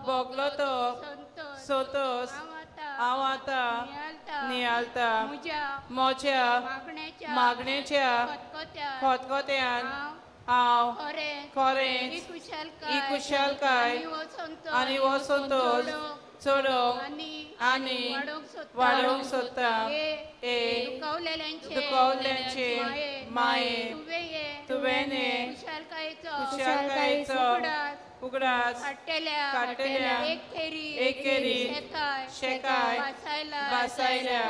भोगलो तो सोतोस हांव आतां नियालता म्हज्या मागणेच्या खतखत्यान हांव खरेंच ही कुशलकाय आनी हो संतोश चडोवंक आनी वाडोवंक सोदता हे दुखवल्यांचे माये तुवें कुशलकायेचो उगडास काडटल्या एक खेरी शेकाय बासायल्या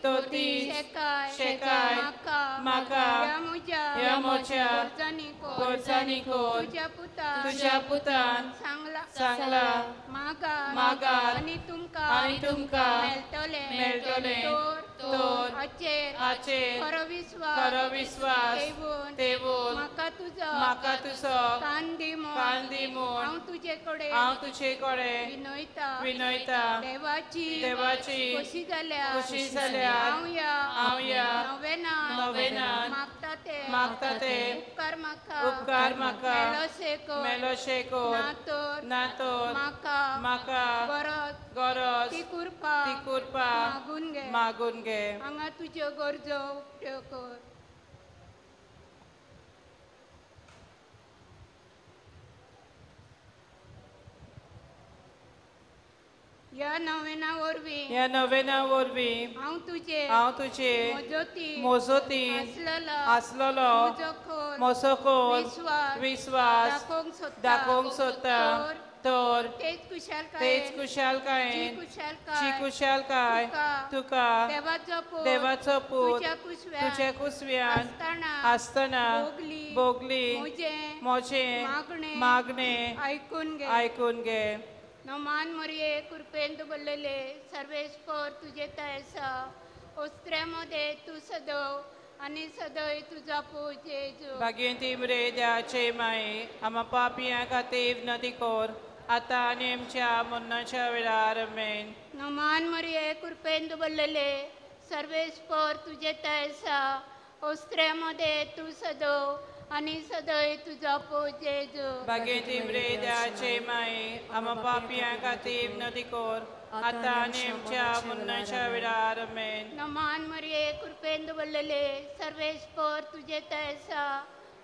तोती शेकाय म्हाका ह्या म्हज्या गोरजांनी कोर तुज्या पुतान सांगला मागात आनी तुमकां मेळटलें तोर हाचेर खरो विश्वास ठेवून म्हाका तुजो कान दी म्हूण हांव तुजे कडेन विनयता देवाची खुशी जाल्या हांव ह्या नवेनान मागता ते उपकार म्हाका मेलोशे कोर ना तर म्हाका गरज ती कुरपा मागून घे हांगा तुज्यो गरजो उक्त्यो कर. ह्या नवेना वरवीं हांव तुजे मोजोती आसलोलो म्हजो खोल विश्वास दाखोवंक सोदता तर तेच कुशलकायेन जी कुशलकाय तुका देवाचो पूत तुज्या कुसव्यान आसतना भोगली म्हजें मागणें आयकून घे. नमान मरिये कृपेन बल्लेले सर्वेस्पर तुझे तैसा ओस्त्र्यामध्ये तू सदव आणि सदय तुझा पूजे भाग्यवंती मरे देवाचे माये आम्हा पापियां खातीर नदी कोर आता आनी आमच्या मरणाच्या वेळार आमेन. नमान मरिये कृपेन बल्लेले सर्वेस्पर तुझे तैसा ओस्त्र्यामध्ये तू सदव आणि सदय तुझा पूजे भाग्यवंती मरे देवाचे माये आम्हा पापियां खातीर नदी कोर आता आनी आमच्या मरणाच्या वेळार आमेन. नमान मरिये कृपेन बल्लेले सर्वेस्पर तुझे तैसा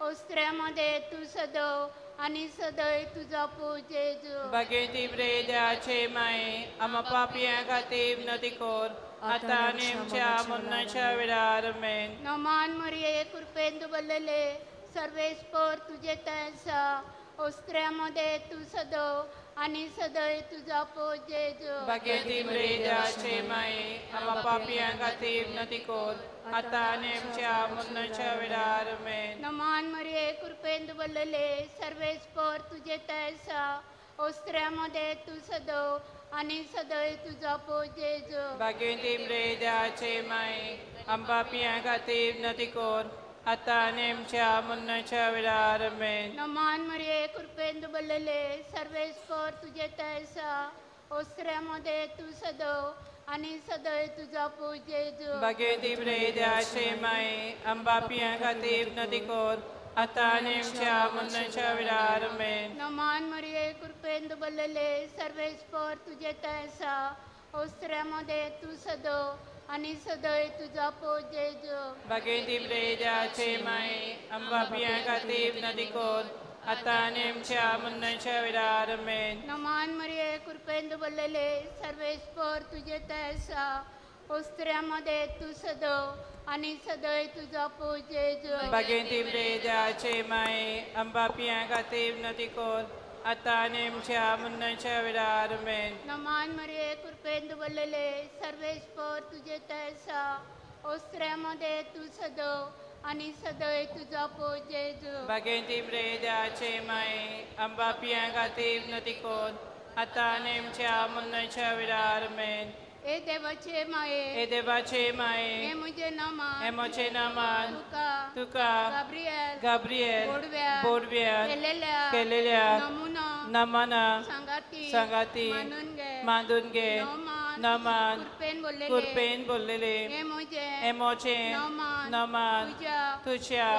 ओस्त्र्यामध्ये तू सदव आणि सदय तुझा पूजे भाग्यवंती मरे देवाचे माये आम्हा पापियां खातीर नदी कोर आता आनी आमच्या मरणाच्या वेळार आमेन. नमान मरिये कृपेन बल्लेले सर्वेस्पर तुझे तैसा ओस्त्र्यामध्ये तू सदव आणि सदय तुझा पूजे भाग्यवंती मरे देवाचे माये आम्हा पापियां खातीर नदी कोर आता आनी आमच्या मरणाच्या वेळार आमेन. नमान मरिये कृपेन बल्लेले सर्वेस्पर तुझे तैसा ओस्त्र्यामध्ये तू सदव आणि सदय तुझा पूजे भाग्यवंती मरे देवाचे माये आम्हा पापियां खातीर नदी कोर आता आनी आमच्या मरणाच्या वेळार आमेन. नमान मरिये कृपेन बल्लेले सर्वेस्पर तुझे तैसा ओस्त्र्यामध्ये तू सदव आणि सदय तुझा पूजे भाग्यवंती मरे देवाचे माये आम्हा पापियां खातीर नदी कोर आता आनी आमच्या मरणाच्या वेळार आमेन. नमान मरिये कृपेन बल्लेले सर्वेस्पर तुझे तैसा ओस्त्र्यामध्ये तू सदव आणि सदय तुझा पूजे भाग्यवंती मरे देवाचे माये आम्हा पापियां खातीर नदी कोर आता आनी आमच्या मरणाच्या वेळार आमेन. नमान मरिये कृपेन बल्लेले सर्वेस्पर तुझे तैसा ओस्त्र्यामध्ये तू सदव आणि सदय तुझा पूजे भाग्यवंती मरे देवाचे माये आम्हा पापियां खातीर नदी कोर आता आनी आमच्या मरणाच्या वेळार आमेन. नमान मरिये कृपेन बल्लेले सर्वेस्पर तुझे तैसा ओस्त्र्यामध्ये तू सदव आणि सदय तुझा पूजे भाग्यवंती मरे देवाचे माये आम्हा पापियां खातीर नदी कोर आता आनी आमच्या मरणाच्या वेळार आमेन. ए देवाचे माये हे म्हजे नमान तुका गाब्रिएल बोडव्यान केलेल्या नमना संगाती मानून घे. नमन कुरपेन बोललेले हे मोचे नमन तुझ्या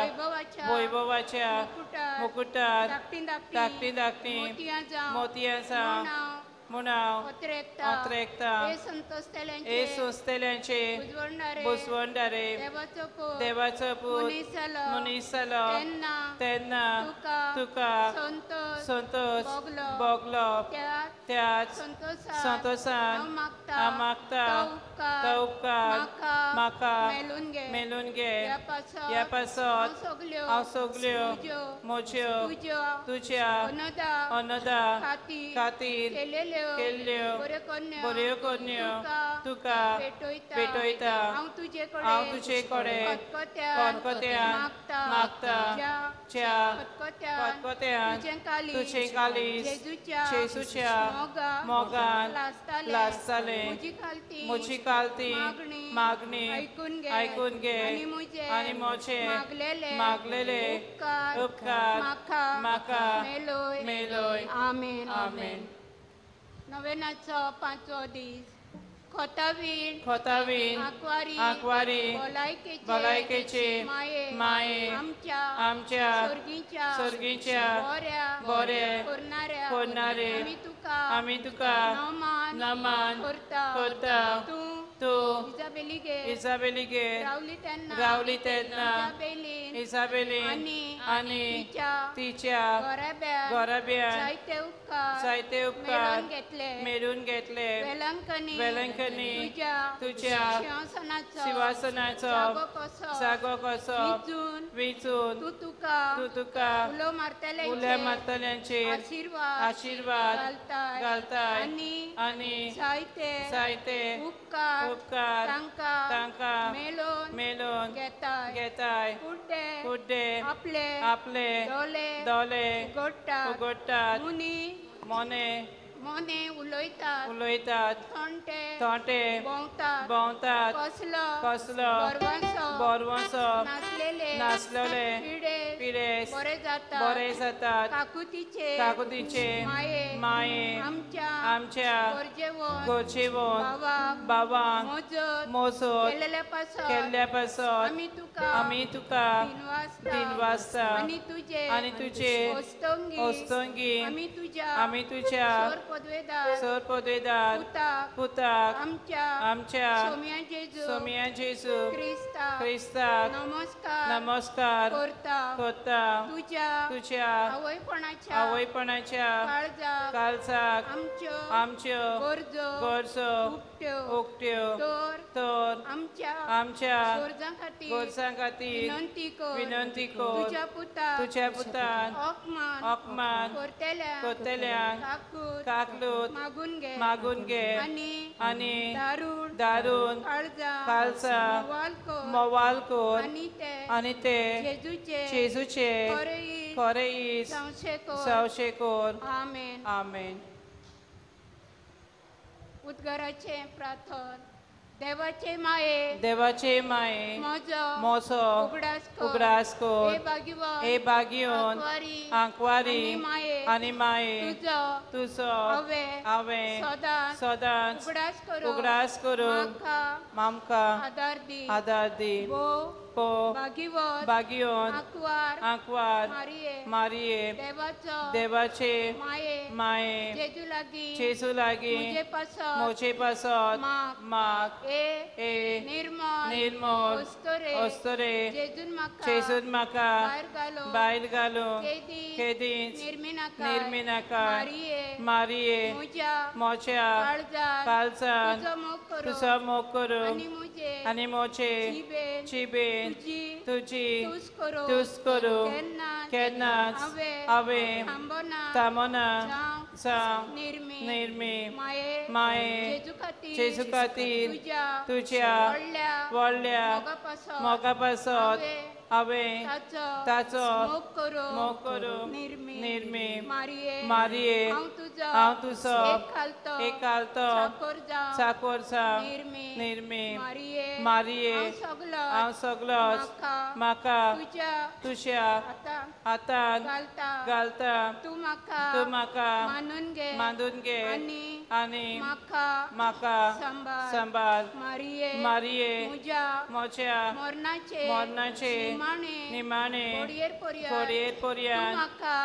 वैभवाच्या मुकुटात धाकटी धाकटी मोतियाचा मुनाव अत्रेकता हे संस्थेल्यांचे बुसवंडारे देवाचो पूत मुनिसलो तेन्ना तुका संतोष भोगलो त्याच संतोषान हांव मागता तो उपकार म्हाका मेलून घे ह्या पासत हांव सगल्यो म्हज्यो तुज्या अनदा खातीर केल्ल्यो बऱ्यो कन्यो तुका पेटयता हांव तुजे कडेन खतखत्यान मागता ज्या खतखत्यान तुजें कालीस जेजूच्या मोगान लासताले म्हजी कालती मागणी आयकून घे आनी म्हजे मागलेले उपकार म्हाका मेलय आमेन. नवेनाचो 5वो दीस खोतावीन आंकवारी भलायकेचे माये आमच्या सर्गीच्या बरे करणारे आमी तुका नमन करता तूं इजाबेलीगे रावली तेन्ना इजाबेलीन आनी तिच्या घोराब्यान जायते उपकार मेळून घेतले वेलंकनी तुझ्या सिंहासनाचो जागो कसो विचून तूं तुका उल्या मारतल्यांचेर आशीर्वाद घालताय आनी जायते उपकार तांकां मेळून घेताय कुड्डे आपले दोले उगडटात मोने उलयतात थोंटे भोंवतात कसलो बोरवंसो नासलेले पिडेस बरे जातात काकुतीचे माये आमच्या गोरजेवोन बाबांक मोजत केल्ल्या पासत आमी तुका दिनवासता आनी तुजे ओस्तोंगी आमी तुज्या सर पदवेदार पुताक आमच्या सोमिया जेजू क्रिस्ताक नमस्कार करता तुज्या आवयपणाच्या काळजाक आमच्यो गरजो उक्त्यो तर आमच्या गोरजां खातीर विनंती कर तुज्या पुतान ओकमान करतल्यांक काकलूत मागून घे आनी दारून काळजा मोवाल कर आनी ते जेजूचे खरे इस सावशे कर आमेन. उद्गाराचे प्रार्थन देवाचे माये मोसो उगडास कर हे भागियोन आंकवारी आनी माये तुजो हांवें सदांच उगडास करून आमकां आदार दी भागियोन आंकवार मारिये देवाचे माये जेजू लागी मोचे पासत माग ए निर्मल ओस्तोरे जेजून म्हाका भायर घालूंक केदींच निर्मिनाका मारिये मोच्या काळजान तुजो मोग करून आनी मोचे जिबेन तुजी तुस करूंक केन्नाच हांवें थांबोना जावं निर्मी माये जेजू खातीर तुज्या व्हडल्या मोगा पासत हांवें ताचो मोग करूंक निर्मी मारिये हांव तुजो एक खालतो चाकोर जावं निर्मी मारिये हांव सगलोच म्हाका तुज्या हातान घालता तूं म्हाका मानून घे आणि माका संभाल मारिये मोच्या मोरनाचे निमाणे कोडयेर पोरयान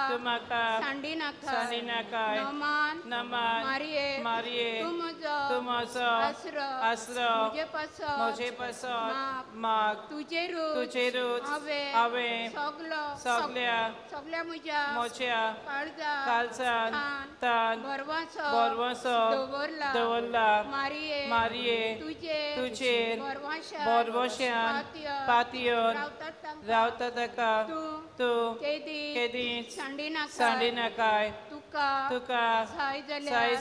तू म्हाका सांडी नाकाय नमान मारिये तू म्हजो आसरो म्हजे पासत माग तुजे रूच हांवें सगल्या म्हज्या काळजान तान बरवसो दवरला मारिये तुजेर बरवश्यान पातयेवन रावता ताका तूं केदींच सांडी नाकाय तुका साय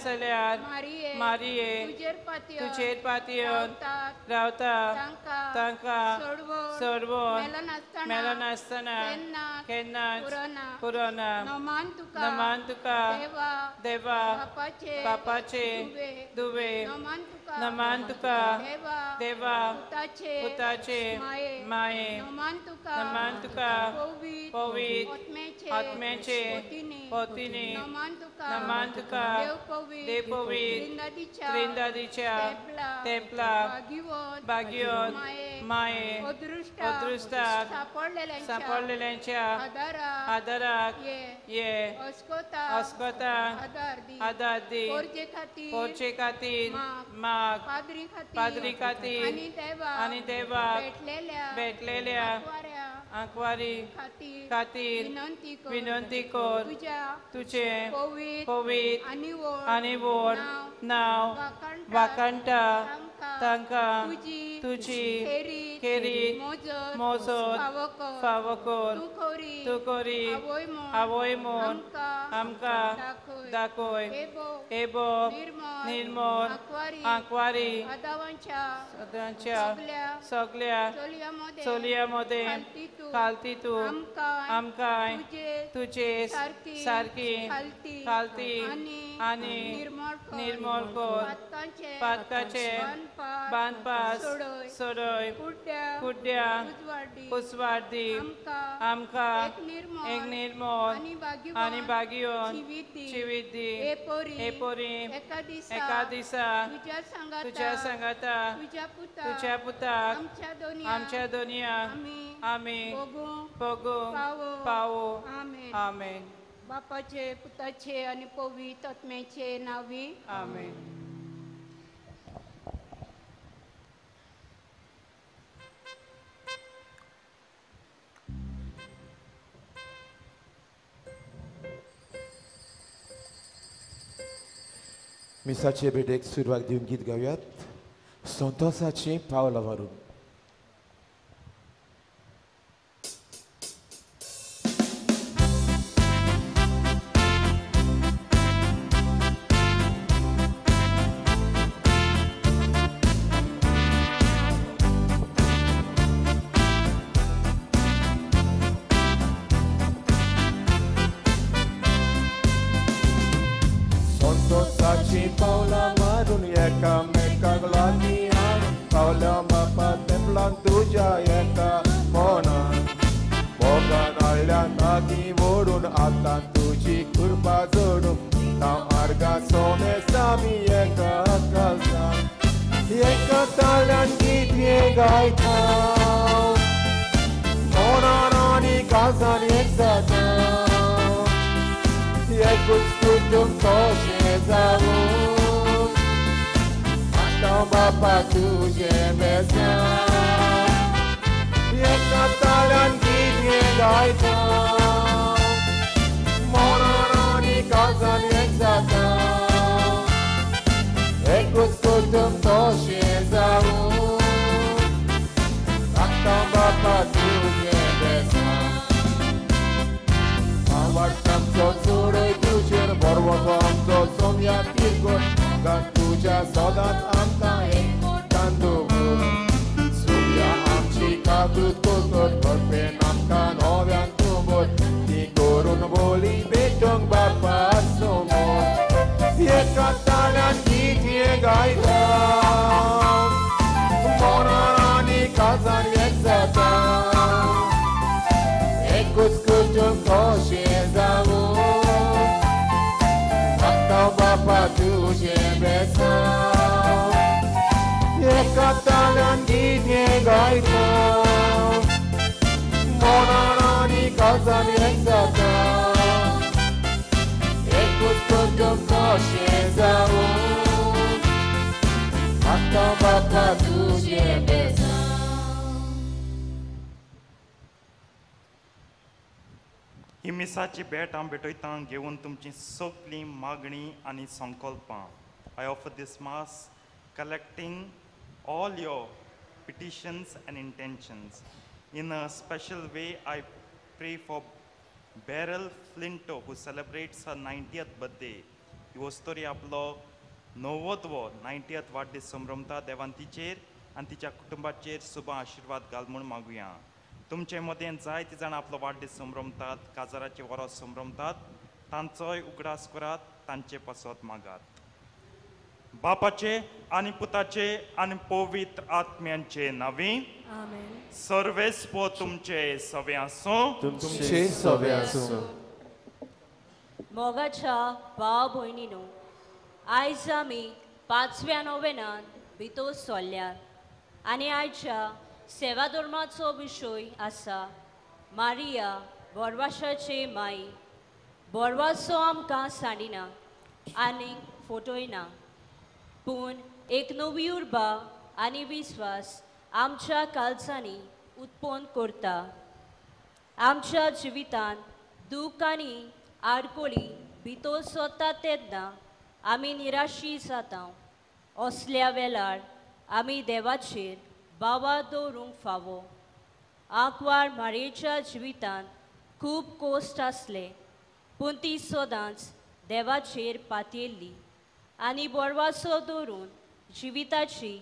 जाल्यार मारिये तुजेर पातयेवन रावता तांकां सोडवून मेलो नासतना केन्नाच पुरोना नमान तुका देवा बापाचे दुवे नमान तुका देवा पुताचे माये नमान तुका पवित्र आत्म्याचे पोतिनी नमान तुका देव पवित्र त्रिंदादीच्या तेंपलाक बागियोन माये अदृश्टाक सांपडलेल्यांच्या आदाराक ये अस्कोता आदार दी पोरचे खातीर माग पाद्री खातीर आनी देवाक भेटलेल्या आंकवारी खातीर विनंती कर तुझे पवित्र आनी व्हड नांव वाकणटा तांकां तुजी खेरीत मोजत फावो कर तूं खोरी आवय म्हूण आमकां दाखय एबो निर्मळ आंकवारी सदांच्या सगल्या चलयां मदें खालती तूं आमकां तुजे सारकी खालती आनी निर्मळ कर पातकाचे बांदपास सोडय कुड्ड्या उजवाडी आमकां एक निर्मळ आनी बागियोन जिवीत दी एपोरी एका दिसा तुज्या सांगाता तुज्या पुताक आमच्या दोनयाक आमी पोगू पावो आमेन बापाचे पुताचे आणि पवित्र आत्म्याचे नावी आमेन. मिसाचे भेटेक सुरवात दिवन गीत गावयात संतोषाची पावलां व्हरून. Santosaci paula marun eka meka glanian paula mapa templan tuja eka monan bogan alyan nagi vodun atan tuji kurba zodun ta marga sone sami eka kalsan eka talan gitye gaitau monanani kalsan eksata Kutum koshe zavun Atau bapa tuje besa Yekatalan kidye gaita Monarani kazan yeksata Kutum koshe zavun Atau bapa tuje besa Avartam sotsure tujer borvotam sotsomya tirgot Gan tuja sodat amta tandugur Sumya amchi kadut kotot Korpen amka novyan tumot Tigorun boli betong bapa somot Yekatalan kitye gaitam Monarani kazan yeksatam Kutum koshe zavun Atau bapa tuje वायतो Monani Kajani जाता एकूच कुटुंब कशें जावूं आतां बापा तुजें बेजान ही मिसाची भेट हांव भेटयतां घेवन तुमची सगळीं मागणी आनी संकल्पां. I offer this mass collecting all your petitions and intentions. In a special way, I pray for Beryl Flinto, who celebrates her 90th birthday. ही वस्तोरी आपलो 90th वाडदीस संभ्रमता. देवान तिचेर आनी तिच्या कुटुंबाचेर शुभ आशिर्वाद घाल म्हूण मागुया. तुमचे मदें जायते जाण आपलो वाडदीस संभ्रमतात, काजाराचे वरोस संभ्रमतात. तांचोय उगडास करात, तांचे पासत मागात. बापाचे आनी पुताचे आनी पवित्र आत्म्यांचे नांवी सर्वेस्पो तुमचे सवे आसूं. तुमचे सवे आसूं. मोगाच्या भाव भयणीनो, आयज आमी 5व्या नोवेनांत भितर सरल्यात आनी आयच्या सेवा धर्माचो विशय आसा मारिया बोरवाशाचे माई. बोरवासो आमकां सांडिना आनी फोटोयना, पूण एक नवी उर्बा आनी विस्वास आमच्या काळजांनी उत्पन्न करता. आमच्या जिवितांत दूख आनी आडकोळी भितर सरता तेन्ना आमी निराशी जाता. असल्या वेळार आमी देवाचेर बावा दवरूंक फावो. आंकवार मारयेच्या जिवितांत खूब कोश्ट आसले, पूण ती सदांच देवाचेर पातयल्ली आनी बोरवासो दवरून जिविताची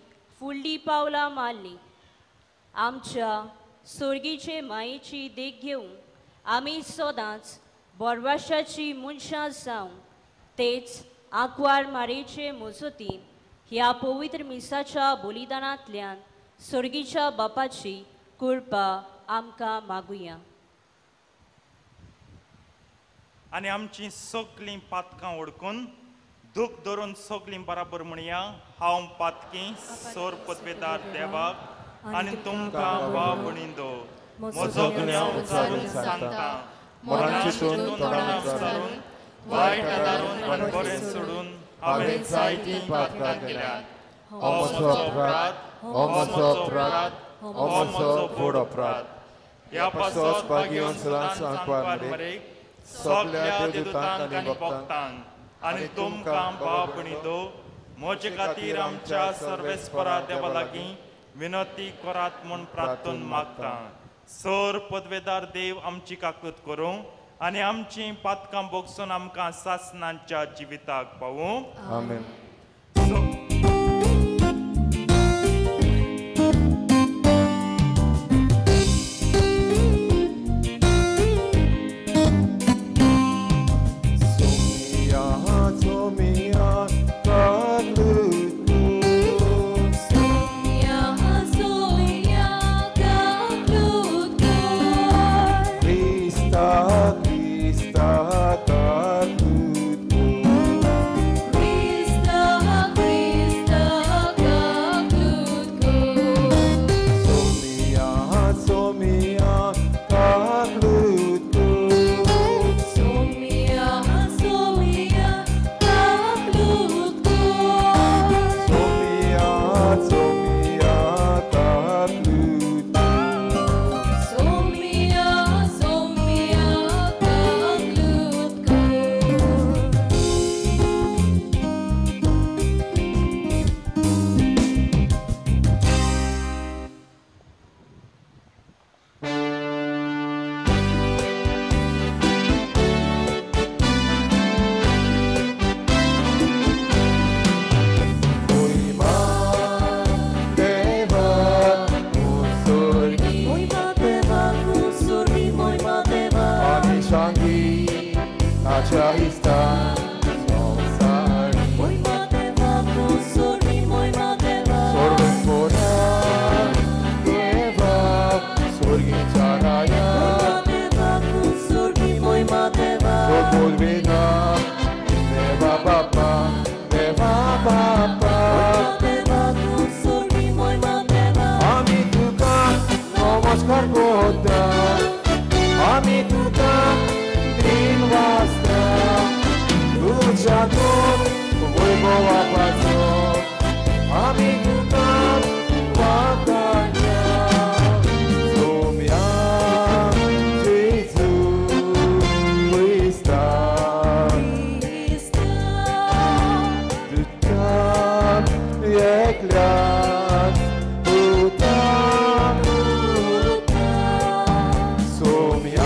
फुडलीं पावलां मारलीं. आमच्या सर्गीचे मायेची देख घेवन आमी सदांच बोरवाशाची मनशां जावं. तेच आंकवार मारयेचे मजतीन ह्या पवित्र मिसाच्या बलिदानांतल्यान सर्गीच्या बापाची कृपा आमकां मागुया. आनी आमची सगळीं पातकां ओळखून दूख धरून सगळीं बराबर म्हणया. हांव पातकी सोर पदवेदार देवाक आनी तुमकां भाव भयणींनो म्हजो गुन्यांव विचारून सांगता. मनान चिंतून तोंडान विचारून वायट आदारून आनी बरें सोडून हांवें जायतीं पातकां केल्यात. हो म्हजो अपराध, हो म्हजो अपराध, हो म्हजो व्हड अपराध. ह्या पासत भाग्यवन सदांच आंकवार मरेक सगळ्या देवदूतांक आनी भक्तांक आनी तुमकां भाव भयणींनो म्हजे खातीर आमच्या सर्वेस्परा देवा लागीं विनंती करात म्हूण प्रार्थून मागता. सर पदवेदार देव आमची काकूत करूं आनी आमची पातकां भोगसून आमकां सासणांच्या जिविताक पावूं. आमेन. Krista, Krista, 자동 보이고 와봐서 아미 구간 와가냐 소명 제수 그리스도 듣던 예클란 부탁 소명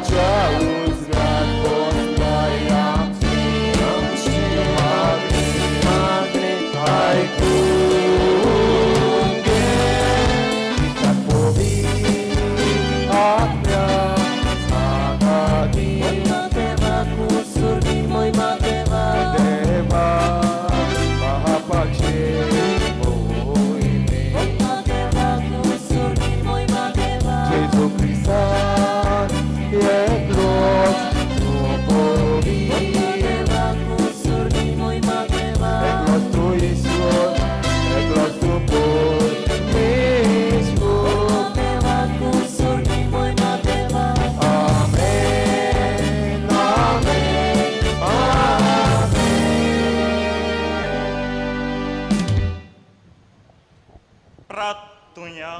Jauh rakon bayang magre ay kungge tak pobi aknya sagadi mateva kusurgi moy mateva deva mahapache moine mateva kusurgi moy mateva Jesus Christ Eglos tu povi Eglos tu Isus Eglos tu por mismo Amen Amen Amen Pratunya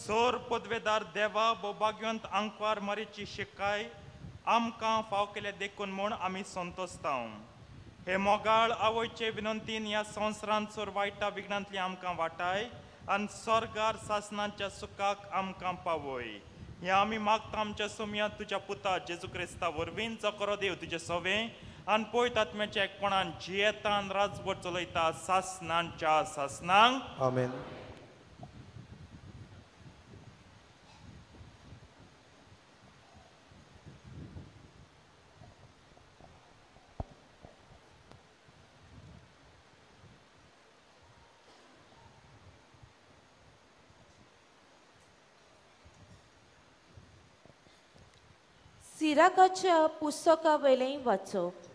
सोर पदवेदार देवा बो भाग्यवंत अंकवार मरीची शिकाय आमकां फाव केले देखून म्हूण आमी संतोसतांव हे मोगाळ आवयचे विनंतीन ह्या संवसारांत सोर वायटा विघ्नांतली आमकां वाटाय आनी स्वर्गार सासनाच्या सुखाक आमकां पावय हे आमी मागता आमच्या सुमया तुज्या पुता जेजू क्रिस्ता वरवीं जो करो देव तुजे सवे आनी पयत आत्म्याच्या एकपणान जियेतान राजभर चलयता सासनांच्या सासनांक आमेन. सिराकाच्या पुस्तका वेलें वाचप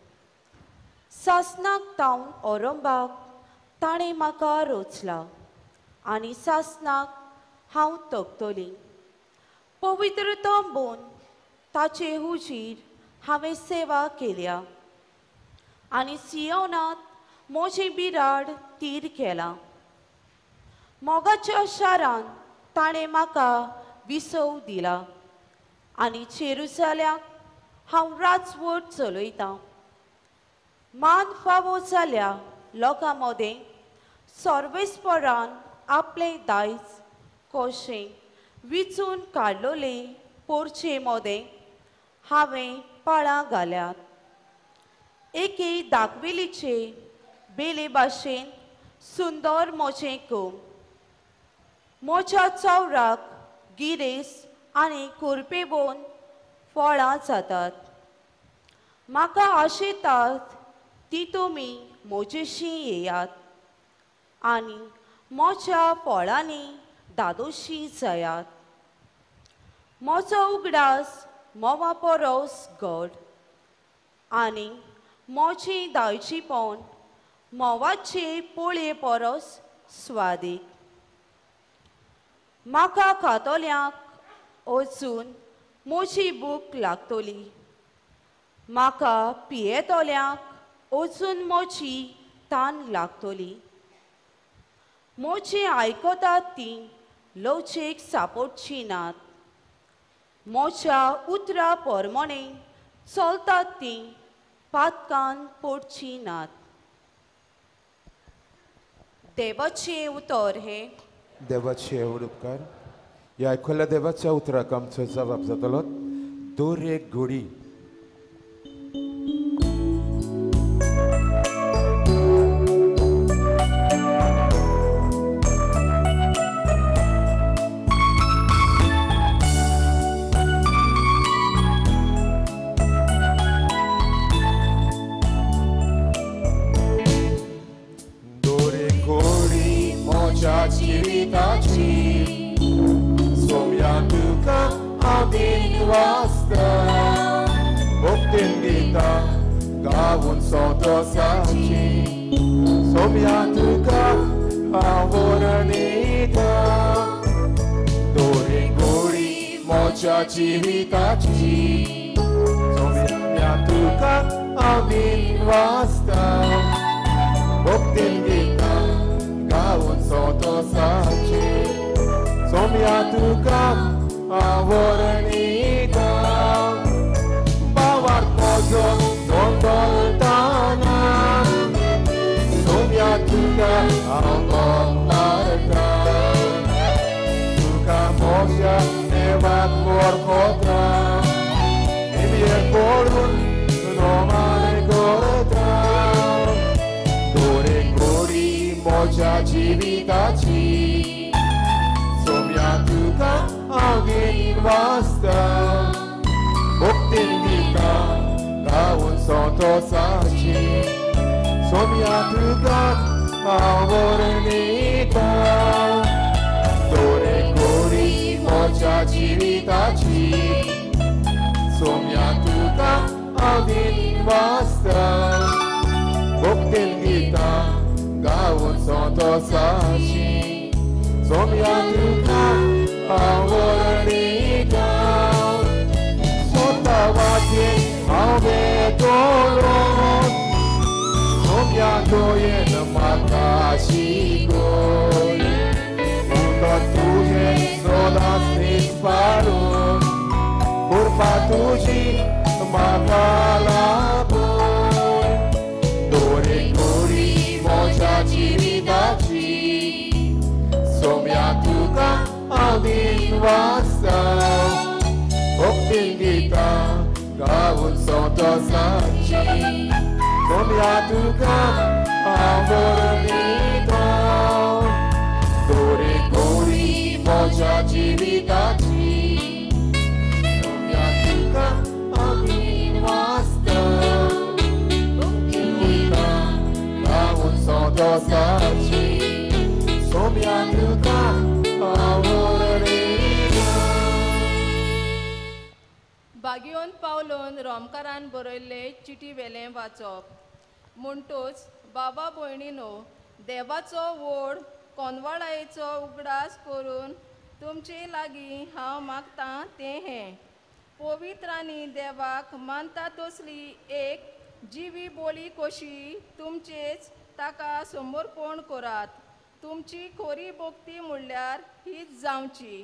सासनाक तावन औरंबाक ताणें म्हाका रोचला आनी सासनाक हांव तगतोलीं पवित्र तंबून ताचे हुजीर हांवें सेवा केल्या आनी सियोनात म्हजें बिराड तीर केलां मोगाच्या शारान ताणें म्हाका विसव दिला आनी जेरुसाल्याक हांव राजवट चलयतां मान फावो जाल्या लोकां मदें सर्वेस्परान आपलें दायज कशें विचून काडलोले पोरचे मदें हांवें पाळां घाल्यात एके दाखवेलीचे बेले भाशेन सुंदर मोचें कोम मोच्या चौराक गिरेस आनी कुरपेबोन फळां जातात म्हाका आशेतात ती तुमी म्हजेशी येयात आनी मोच्या फळांनी दादोशी जायात मोचो उगडास मोवा परस गोड आनी मोची दायचीपण मोवाचे पोळये परस स्वादीक म्हाका खातोल्यांक वचून मोची भूक लागतली म्हाका पियेतोल्यांक वचून मोची तान लागतली मोची आयकतात ती लवचेक सांपडची नात मोच्या उतरा पोरमोणे चलतात ती पातकान पडची नात देवाचें उतर हे देवाचे उपकार ह्या आयकल्ल्या देवाच्या उतराक आमचो जबाब जातलो दोर एक घोडी आमीन वाचता भक्तीन गितां गावून संतोषाची सोम्या तुका हांव वरणयता दोरे गोडी मोच्या जिविताची सोम्या तुका आमीन वाचता भक्तीन गितां गावून संतोषाची सोम्या तुका हांव वरणयता बावार म्हजो दोतोरताना सोम्या तुका हांव मारता तुका मोच्या देवाक वरखोता निमये पडून रोमान करता दोरे गोडी मोच्या जिविताची सोम्या तुका आमीन वाचता भक्तीन गितां गावून संतोषाची सोम्या तुका हांव वरणयता दोरे गोडी मोच्या जिविताची सोम्या तुका आमीन वाचता भक्तीन गितां गावून संतोषाची सोम्या तुका हांव वरणयता सोता वाटेन हांव येतलों सोम्या दोयेन म्हाका शिकोय उदक तुजें सदांच निस्पारून कृपा तुजी म्हाका लाबोय दोरे गोडी मोच्या जिविताची सोम्या तुका आमीन वाचता भक्तीन गितां गावून संतोषाची सोम्या तुका हांव वरणयता दोरे गोडी मोच्या जिविताची सोम्या तुका आमीन वाचता भक्तीन गितां गावून संतोषाची सोम्या तुका हांव वरणयता बागयोन पावलोन रोमकारान बरयल्ले चिटी वेलें वाचप म्हणटूच बाबा भयणीनो देवाचो व्हड कोनवाळायेचो उगडास करून तुमचे लागीं हांव मागतां तें हें पवित्र आनी देवाक मानता तसली एक जिवी बोली कशी तुमचेच ताका समर्पण करात तुमची खोरी भक्ती म्हणल्यार हीच जावची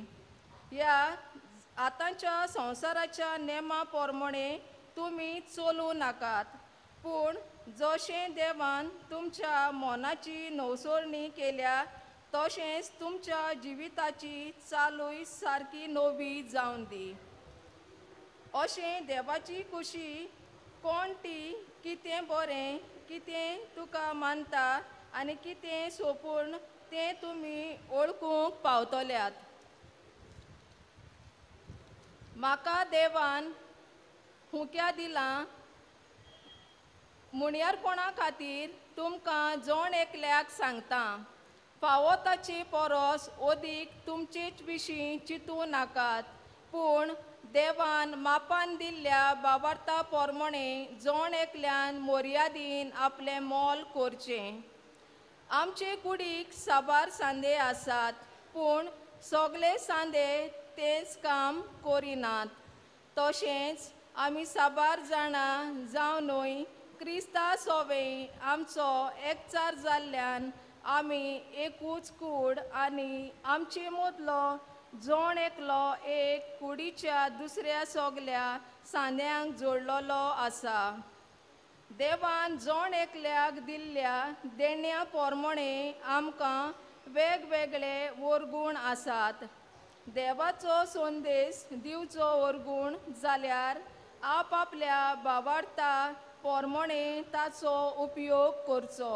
ह्या आतांच्या संवसाराच्या नेमा प्रमाणे तुमी चलूं नाकात पूण जशें देवान तुमच्या मनाची नवसोरणी केल्या तशेंच तुमच्या जिविताची चालूय सारकी नवी जावन दी अशें देवाची खुशी कोण ती कितें बरें कितें तुका मानता आनी कितें सोपून तें तुमी ओळखूंक पावतल्यात म्हाका देवान हुक्या दिलां मुणयारपणा खातीर तुमकां जोण एकल्याक सांगतां फावो ताचे परस ओदीक तुमचेच विशीं चिंतूं नाकात पूण देवान मापान दिल्ल्या बाबार्था प्रमाणे जोण एकल्यान मर्यादीन आपलें मोल करचें आमचे कुडीक साबार सांदे आसात पूण सगळे सांदे तेंच काम करिनात तशेंच आमी साबार जाणां जावनूय क्रिस्ता सोवे आमचो एकचार जाल्ल्यान आमी एकूच कूड आनी आमचे मदलो जोण एकलो एक कुडीच्या दुसऱ्या सगल्या सांद्यांक जोडलेलो आसा देवान जोण एकल्याक दिल्ल्या देण्या प्रमाणे आमकां वेगवेगळे वरगूण आसात देवाचो संदेश दिवचो वरगूण जाल्यार आपआपल्या भावार्था प्रमाणे ताचो उपयोग करचो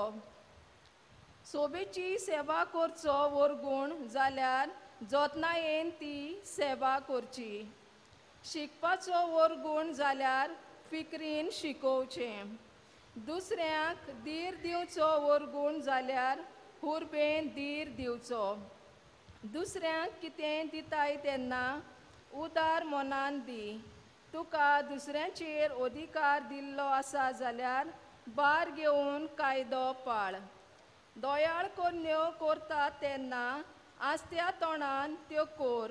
सोबेची सेवा करचो वरगूण जाल्यार जतनायेन ती सेवा करची शिकपाचो वरगूण जाल्यार फिक्रीन शिकोवचें दुसऱ्यांक धीर दिवचो वरगूण जाल्यार हुरबेन धीर दिवचो दुसऱ्यांक कितें दिताय तेन्ना उदार मनान दी. तुका दुसऱ्यांचेर अधिकार दिल्लो आसा जाल्यार बार घेवन कायदो पाळ. दोयाळ कोन्यो करता तेन्ना आस्त्या तोंडान त्यो कोर.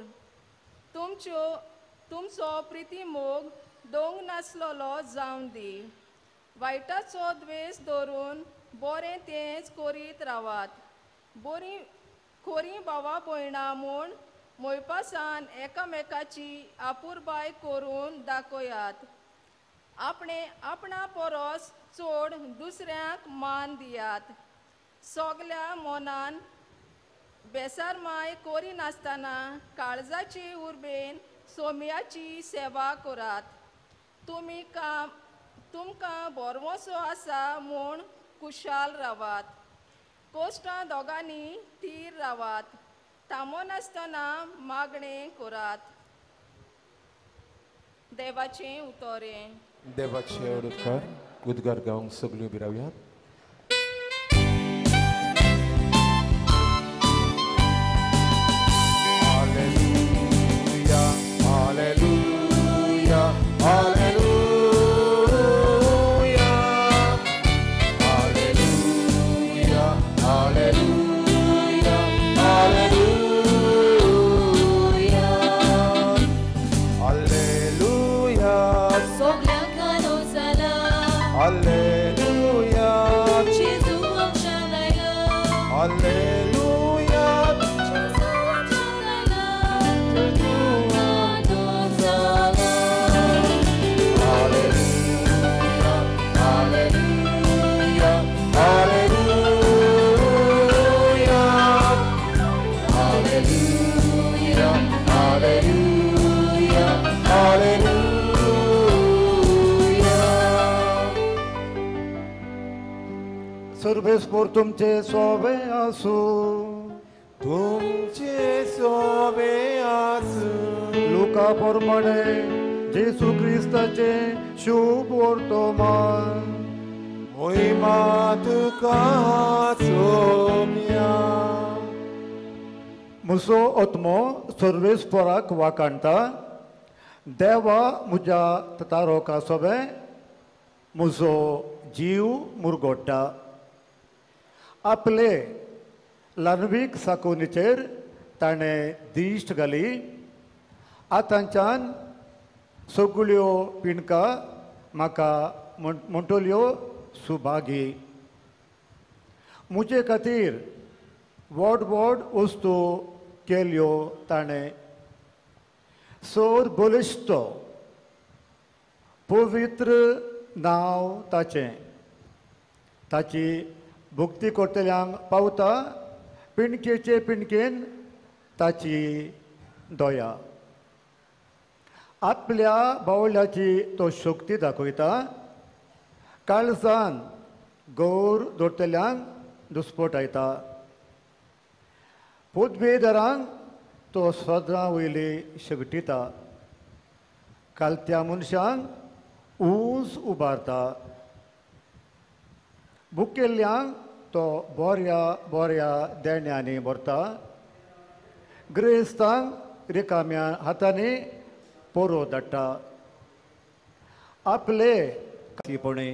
तुमचो प्रिती मोग दोंग नासलोलो जावन दी. वायटाचो द्वेस धरून बरें तेंच करीत रावात. खोरी भावा भयणां म्हूण मोयपासान एकामेकाची आपुरबाय करून दाखयात. आपणा परस चड दुसऱ्यांक मान दियात. सगल्या मनान बेसारमाय करी नासतना काळजाची उर्बेन सोम्याची सेवा करात. तुमकां बरवसो आसा म्हूण कुशाल रावात. कोश्टां दोगांनी थीर रावात. थांबो नासतना मागणें करात. देवाचें उतोरें. देवाचे उद्गार गावंक सगळीं उबी रावयात. सर्वेस्पोर तुमचे सोबे आसू. तुमचे सोबे आसू. लुका प्रमाणे जेसू क्रिस्ताचे शुभ वर्तमान. मोहिमा तुका सोम्या. म्हजो आत्मो सर्वेस्पोराक वाकाणटा. देवा म्हज्या तारोका सोबे म्हजो जीव मुरगोडटा. आपले ल्हानवीक साकोनीचेर ताणें दिश्ट घाली. आतांच्यान सगळ्यो पिणकां म्हाका म्हणटल्यो सुभागी. म्हजे खातीर व्हड व्हड वस्तू केल्यो ताणें. सोद बलिश्ट पवित्र नांव ताचें. ताची भक्ती करतल्यांक पावता. पिणकेचे पिणकेन ताची दया. आपल्या बावल्याची तो शक्ती दाखयता. काळजान गौर दवरतल्यांक दुस्पटायता. पदवेदारांक तो सदां वयली शेगटिता. कालत्या मनशांक ऊंच उबारता. भुकेल्ल्यांक तो बऱ्या बऱ्या देण्यांनी भरता. ग्रेस्तांक रिकाम्या हातांनी पोरो धाडटा. आपले काशीपणी.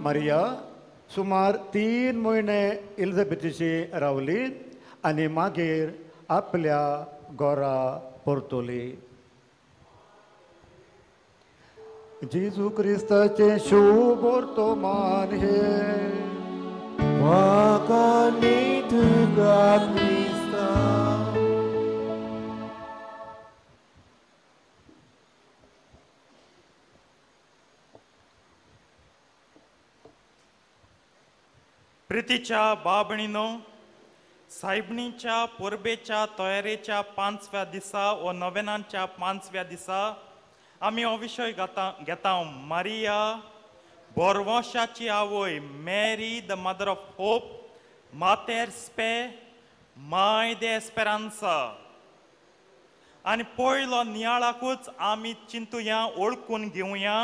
मारिया सुमार 3 म्हयने इलिझाबेथीची रावली आनी मागीर आपल्या घरा परतली. जेजू क्रिस्ताचे शुभ वर्तमान हे. वाकानी तुका क्रिस्ता. प्रितीच्या बाबणीनो, सायबणीच्या परबेच्या तयारेच्या 5व्या दिसा व नोवेनांच्या 5व्या दिसा आमी हो विशय घेता. मारिया बोरवोशाची आवय, मेरी द मदर ऑफ होप, मातेर स्पे, माय दे एस्पेरांसा. आनी पयलो नियाळाकूच आमी चिंतुया, ओळखून घेवया.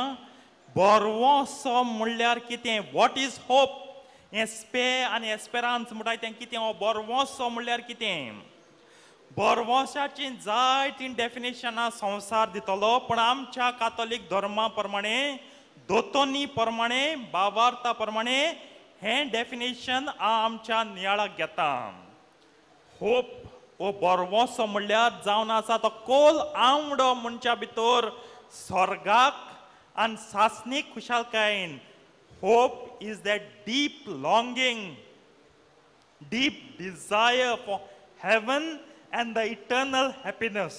बोरवोसो म्हणल्यार कितें? What is hope? हे स्पे आनी एस्पेरांस म्हणटाय तें कितें? हो बोरवोसो म्हणल्यार कितें? बरवशाची जायती डेफिनेशनां संसार दितलो पण आमच्या कातोलीक धर्मा प्रमाणे दोतोनी प्रमाणे भावार्था प्रमाणे हे डेफिनेशन आमच्या नियाळाक घेता. होप हो बरवसो म्हणल्यार जावन आसा तो कोल आवडो मनच्या भितर स्वर्गाक आनी सासनीक खुशालकायेन. Hope is that deep longing, deep desire for heaven and the eternal happiness.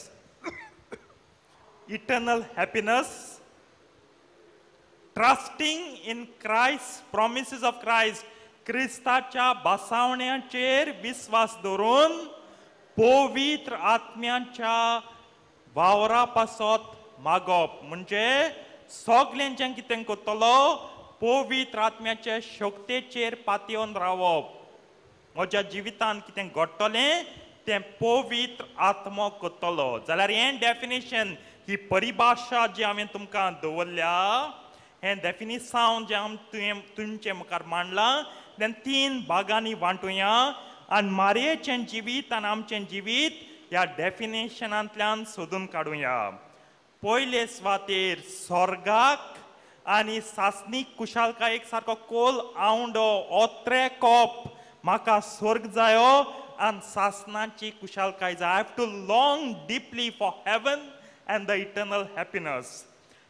Eternal happiness, trusting in Christ, promises of Christ, Kristaच्या बसावण्याचेर विश्वास दवरून पवित्र आत्म्याच्या वावरा पासत मागप म्हणजे सगल्यांचें कितें करतलो पवित्र आत्म्याच्या शक्तीचेर पातयेवन रावप. म्हज्या जिवितांत कितें घडटलें तें पवित्र आत्मो करतलो जाल्यार हें डेफिनेशन ही परिभाषा जी हांवें तुमकां दवरल्या हें डेफिनेशन जें तुमचे मुखार मांडलां तें 3 भागांनी वांटुया आनी मारयेचें जिवीत आनी आमचें जिवीत ह्या डेफिनेशनांतल्यान सोदून काडुया. पयले सुवातेर स्वर्गाक आनी सासनीक कुशालकायेक सारको कोल आवडो ओत्रेकोप म्हाका स्वर्ग जायो आनी सासनाची कुशालकाय जाय. I have too long deeply for heaven and the eternal happiness.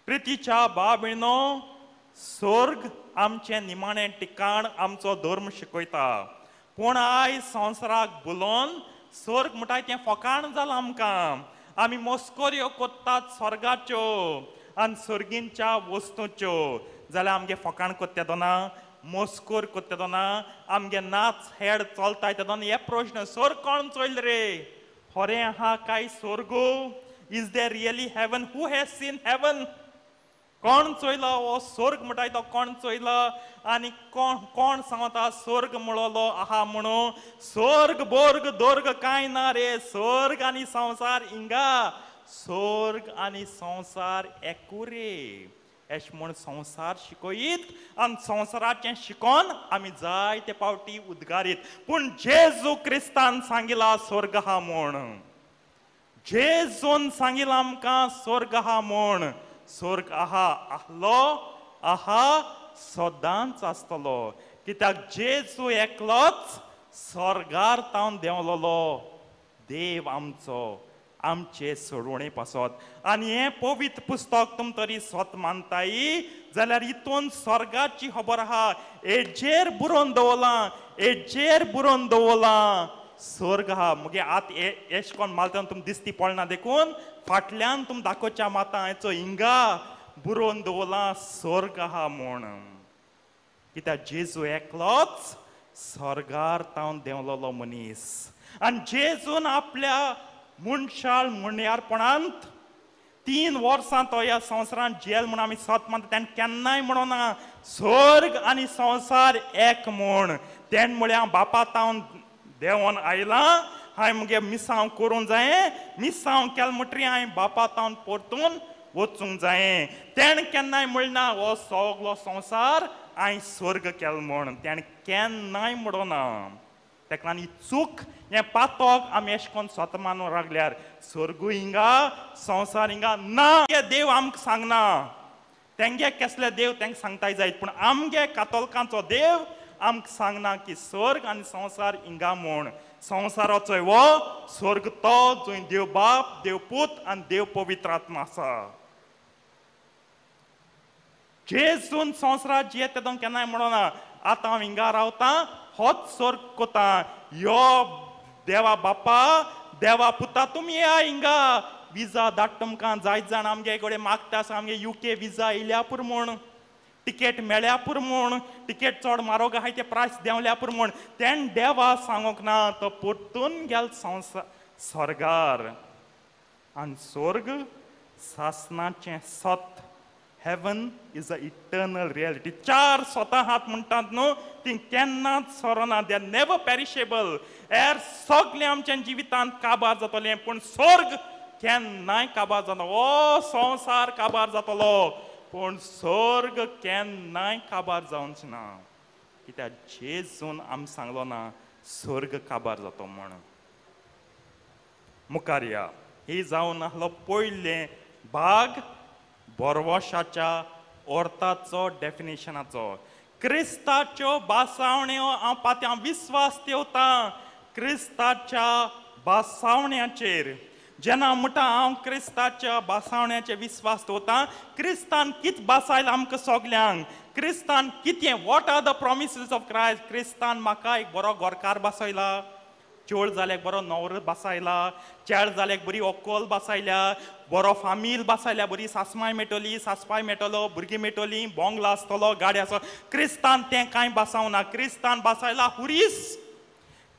प्रितीच्या भाव भयणो, स्वर्ग आमचें निमाणें ठिकाण आमचो धर्म शिकयता. पूण आयज संवसाराक बुलोवन स्वर्ग म्हणटा तें फकाण जालां आमकां. आमी मस्कोऱ्यो कोत्तात स्वर्गाच्यो आनी स्वर्गींच्या वस्तूंच्यो जाल्यार आमगे फकाण कोत्ते दोना मस्कोर कोत्ते दोना आमगे नाच हेड चलता दोन. हे प्रश्न स्वर्ग कोण चोयल रे? खरें आहा काय स्वर्ग? Is there really heaven? Who has seen heaven? कोण चोयलो हो स्वर्ग म्हणटा तो कोण चोयलो आनी कोण सांगता स्वर्ग म्हणलो आहा म्हणून? स्वर्ग बोर्ग दोर्ग कांय ना रे. स्वर्ग आनी संवसार हिंगा. स्वर्ग आनी संवसार एकुरे एश म्हूण संवसार शिकयत आनी संवसाराचें शिकोन आमी जायते पावटी उद्गारीत. पूण जेजू क्रिस्तान सांगिला स्वर्ग आहा म्हूण. जेजून सांगिलां आमकां स्वर्ग आहा म्हूण. स्वर्ग आहा, आहलो, आहा, सदांच आसतलो. कित्याक जेजू एकलोच स्वर्गार तावन देंवलोलो देव आमचो आमचे सोडवणे पासत. आनी हें पवित्र पुस्तक तुम तरी स्वत मानताय जाल्यार हितून स्वर्गाची खबर आहा. हेजेर बरोवन दवरलां, हेजेर बरोवन दवरलां स्वर्ग आहा. मुगे आत एश कोन मालतान तुम दिसती पडना देखून फाटल्यान तुम दाखोवच्या माता हेचो हिंगा बरोवन दवरलां स्वर्ग आहा म्हूण. कित्याक जेजू एकलोच स्वर्गार तावन देंवलोलो मनीस. आनी जेजून आपल्या मनशाळ म्हणयारपणांत 3 वर्सां तो ह्या संवसारांत जेल म्हूण आमी सत मानता. तेणें केन्नाय म्हणोना स्वर्ग आनी संवसार एक म्हूण. तेणे म्हळ्यार हांव बापा तावन देंवन आयलां, हांवें मुगे मिसांव करूंक जायें, मिसांव केलें म्हणटरी हांवें बापा तावन परतून वचूंक जायें. तेणे केन्नाय म्हणना हो सगलो संवसार हांवें स्वर्ग केलो म्हूण. तेणे केन्नाय म्हणोना. तेका लागून ही चूक हें पातक आमी अशें करून स्वता मानून रावल्यार स्वर्गूय हिंगा संवसार हिंगा ना. हे देव आमकां सांगना. तेंगे कसले देव तेंकां सांगताय जायत पूण आमगे कातोलकांचो देव आमकां सांगना की स्वर्ग आनी संवसार हिंगा म्हूण. संवसाराचो हो स्वर्ग तो जंय देव बाप, देव पूत आनी देव पवित्र आत्मा आसा. जेजून संवसारात जियेता तेदोन केन्नाय म्हणोना आतां हांव हिंगा रावतां होच स्वर्ग कोता. यो देवा बापा, देवा पुता तुमी या हिंगा. विजा धाड तुमकां. जायत जाण आमगे कडेन मागता आसा आमगे UK विजा येयल्या पुरो म्हूण, टिकेट मेळ्ळ्या पुरो म्हूण, टिकेट चड म्हारग आहाय ते प्रायस देंवल्या पुरो म्हूण. तेण देवा सांगोंक ना. तो परतून गेल स्वर्गार. आनी स्वर्ग सासनाचें सत. Heaven is a eternal reality. 4 स्वता हात म्हणटात न्हू ती केन्नाच सोरना. They are never perishable. एर सगलें आमच्या जिवितांत काबार जातलें पूण स्वर्ग केन्नाय काबार जाना. हो संवसार काबार जातलो पूण स्वर्ग केन्नाय काबार जावंच ना. कित्याक जेजून आमी सांगलो ना स्वर्ग काबार जातो म्हूण. मुखार या. ही जावन आहलो पयले भाग बोरवोशाच्या अर्थाचो डेफिनेशनाचो. क्रिस्ताच्यो बासावण्यो हांव पात्या विस्वास ठेवता क्रिस्ताच्या बासावण्याचेर. जेन्ना म्हणटा हांव क्रिस्ताच्या बासावण्याचेर विस्वास दवरता, क्रिस्तान कित बासायला आमकां सगल्यांक, क्रिस्तान कितें, what are the promises of Christ. क्रिस्तान म्हाका एक बरो गोरकार बसयला, चोळ जाल्याक बरो न्हवरो बसयला, चेड जाल्याक बरी ऑक्कोल बसयल्या, बरो फामील बसयल्या, बरी सासमाय मेळटली, सासपाय मेळटलो, भुरगीं मेळटलीं, बोंगलो आसतलो, गाडी आसतलो. क्रिस्तान तें कांय बसवना. क्रिस्तान बसयला हुरीस.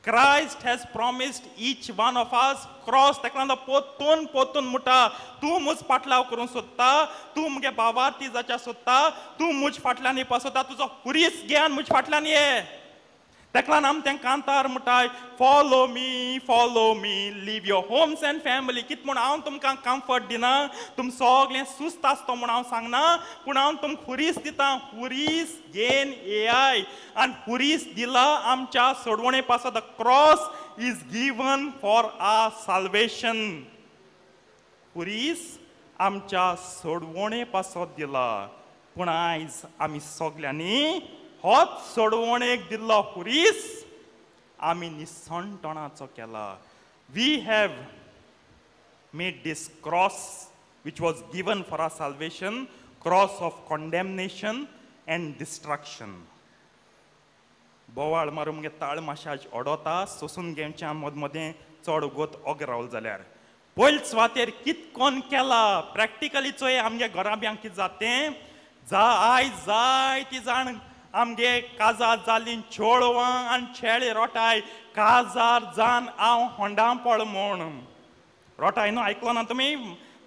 Christ has promised each one of us cross. तेका पोतून पोतून मुटा. तूं मुज फाटलाव करूंक सोदता, तूं मुगे भावार्थी जावच्या सोदता, तूं मुज फाटल्यान येवपा सोदता, तुजो हुरीस घेवन मुज फाटल्यान ये. तेका आमी तें कांतार म्हणटाय, follow me, leave your homes and family. कित म्हूण हांव तुमकां कम्फर्ट दिना, तुम सगळें सुस्त आसता म्हूण हांव सांगना, पूण हांव तुमकां हुरीस दिता. हुरीस घेवन येयाय. आनी हुरीस दिला आमच्या सोडवणे पासत. The cross is given for our salvation. हुरीस आमच्या सोडवणे पासत दिला. पूण आयज आमी सगल्यांनी होच सोडवणेक दिल्लो हुरीस आमी निसणटणाचो केला. We have made this cross which was given for our salvation, cross of condemnation and destruction. बोवाळ मारून मुगे ताळ माशाज ओडोता, सोसून घेवच्या मदें चड गोत ओग रावल जाल्यार. पयले सुवातेर कित कोन केला प्रॅक्टिकली चोय आमगे घराब्यांक कितें जातें, आयज जायतीं जाण आमगे काजार जाल्लीं चोडवां आनी चेडे रोटाय काजार जावन हांव होंडा पळ म्हूण रोटाय न्हू. आयकलो ना तुमी?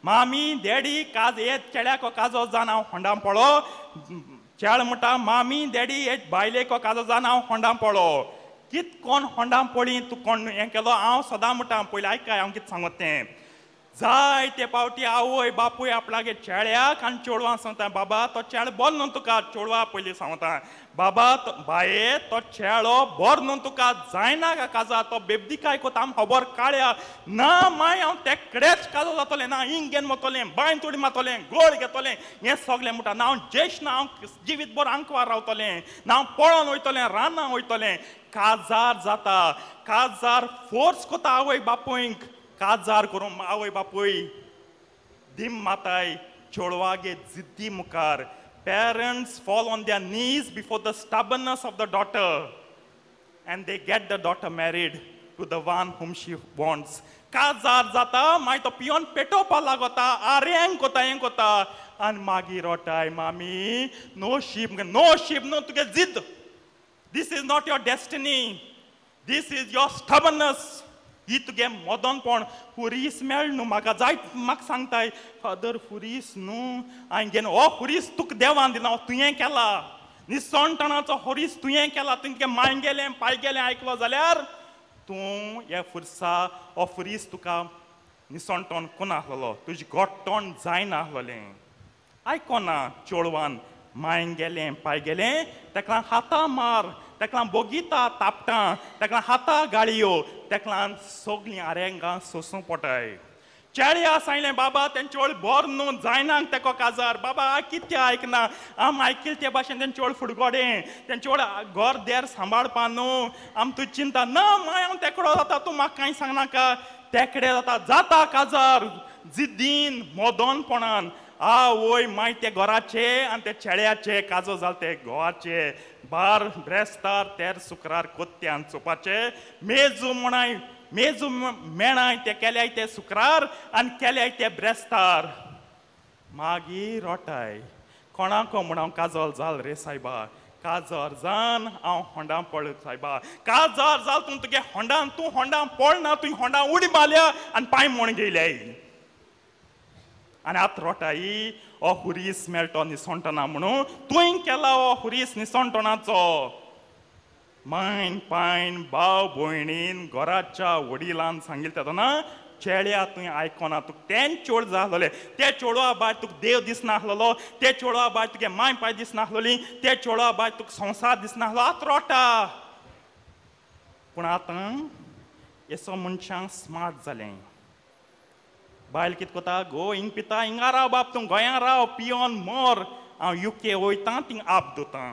मामी डॅडी काज येत चेड्याको काजो जावन हांव होंडा पळो. चेड म्हणटा मामी डॅडी येत बायलेको काजो जावन हांव होंडा पळो. कित कोण होंडा पळी तूं कोण हें केलो? हांव सदां म्हणटा, पयलीं आयकाय हांव कितें सांगत तें. जायते पावटी आवय बापूय आपणागे चेड्याक आनी चेडवां सांगता, बाबा तो चेड बरो न्हू तुका. चेडवा पयलीं सांगता, बाबा बाये तो चेडो बरो न्हू तुका, जायना का काजा, तो बेबदी काय कोता आम खबर काळया ना. माय हांव ते कडेच काजो जातलें ना. हिंग घेवन वतलें, बांय तुडी मातलें, गोड घेतलें, हें सगलें म्हणटा. ना हांव जेश ना, हांव जिवीत भर आंकवार रावतलें ना, हांव पळोवन वयतलें, रानां वयतलें. काजार जाता, काजार फोर्स कोता आवय बापूयक. काजार करून आवय बापूय दिम माताय चेडवागे जिद्दी मुखार. Parents fall on their knees before the stubbornness of the daughter and they get the daughter married to the one whom she wants. काजार जाता, मागीर तो पियोन पेटोवपा लागता, आरेंग कोता हें कोता, आनी मागीर रोटाय मामी नो शीप नो तुगे जिद्द. This is not your destiny. This is your stubbornness. ही तुगे मोदनपण. हुरीस मेळ न्हू म्हाका, जाय म्हाका सांगताय फादर हुरीस न्हू हांवें घेवन हो हुरीस तुका देवान दिला, तुवें केला. निसणटणाचो हुरीस तुवें केला. तुमगे माय गेलें पाय गेलें आयकलो जाल्यार तूं हे फुरसा हो हुरीस तुका निसणटण कोण आहलोलो, तुजें गोठ्ठण जायना आहलोलें. आयकोना चेडवान माय गेलें पाय गेलें, तेका हातां मार, तेका बोगिता तापटां, तेका हातां गाळयो, तेका सगलीं आरेंगां सोसूं पडटाय. चेड्या सांगलें बाबा तें चेड बरो न्हू, जायना तेको काजार. बाबा कितें आयकना, आम आयकले ते भाशेन तें चेड फुडगोडें, तें चेड घर देर सांबाळपा न्हू, आम तुजी चिंता ना. माय हांव तेकडो जाता, तूं म्हाका कांय सांगनाका. तेकडे जाता काजार जिद्दीन मोदोनपणान. आवय माय ते घराचे आनी ते चेड्याचे काजो जाल ते घोवाचे. बार ब्रेस्तार तेर सुक्रार कोत्त्यान चोपाचे. मेजू म्हणाय मेजू मेणाय ते केल्याय ते सुक्रार आनी केल्याय ते ब्रेस्तार. मागीर रोटाय कोणाको म्हण हांव काजोल जाल रे सायबा. काजार जावन हांव होंडा पळ सायबा. काजार जाल तूं तुगे होंडान, तूं होंडा पळना, तुवें होंडा उडी मारल्या आनी पांय म्हूण गेल्याय. आनी आतां रोटाई हो हुरीस मेळटो निसणटना म्हणून तुवें केला हो हुरीस निसणटणाचो. मायन पायन भाव भयणीन घराच्या वडिलान सांगिल्लें तेदोना चेड्या तुवें आयकोना. तुका तें चेड जालोलें, ते चेडवा भायर तुका देव दिसना आहलोलो, ते चेडवा भायर तुगे माय पाय दिसना आहलोलीं, ते चेडवा भायर तुका संवसार दिसना आहलो. आतां रोटा. पूण आतां एसो मनशां स्मार्ट जालें. बायल कितें कोता गो हिंग पिता हिंगा राव बाप तूं गोंया राव पियोन मोर हांव UK वयतां थिंग आप दोतां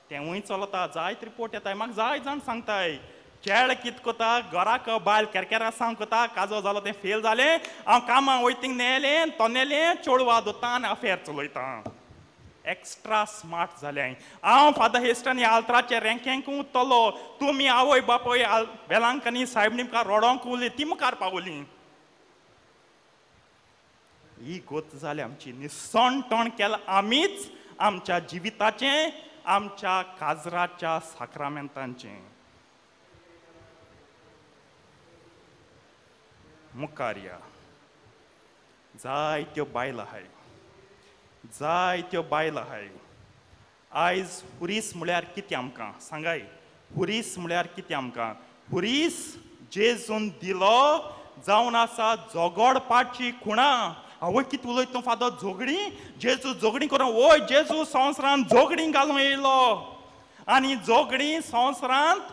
तेंवूय चलता जायत रिपोर्ट येताय म्हाका जाय जाण सांगताय चेड कितें कोता घराक बायल केरकेरा सांग कोता काजो जालो तें फेल जालें हांव कामां वयतींग नेलें तो नेलें चेडवा दोतां आनी अफेर चलयतां एक्स्ट्रा स्मार्ट जालें हांव फादर हेस्टन ह्या आल्तराचेर रँकेंक उरतलो तुमी आवय बापोय वेलांकनी सायब मुखार रोडोंक उरलीं ती मुखार पावलीं ही गोत जाली आमची निसणटण केलां आमीच आमच्या जिविताचें आमच्या काजराच्या साक्रामेंतांचें मुखार या जायत्यो बायलो आहाय जायत्यो बायलो आहाय आयज हुरीस म्हळ्यार कितें आमकां सांगाय हुरीस म्हळ्यार कितें आमकां हुरीस जेजून दिलो जावन आसा जोगोडपाची खुणां आवय कितें उलयता तूं फादर झोगडी जेजू झोगडी करून ओय जेजू संवसारांत झोगडी घालून येयलो आनी झोगडी संवसारांत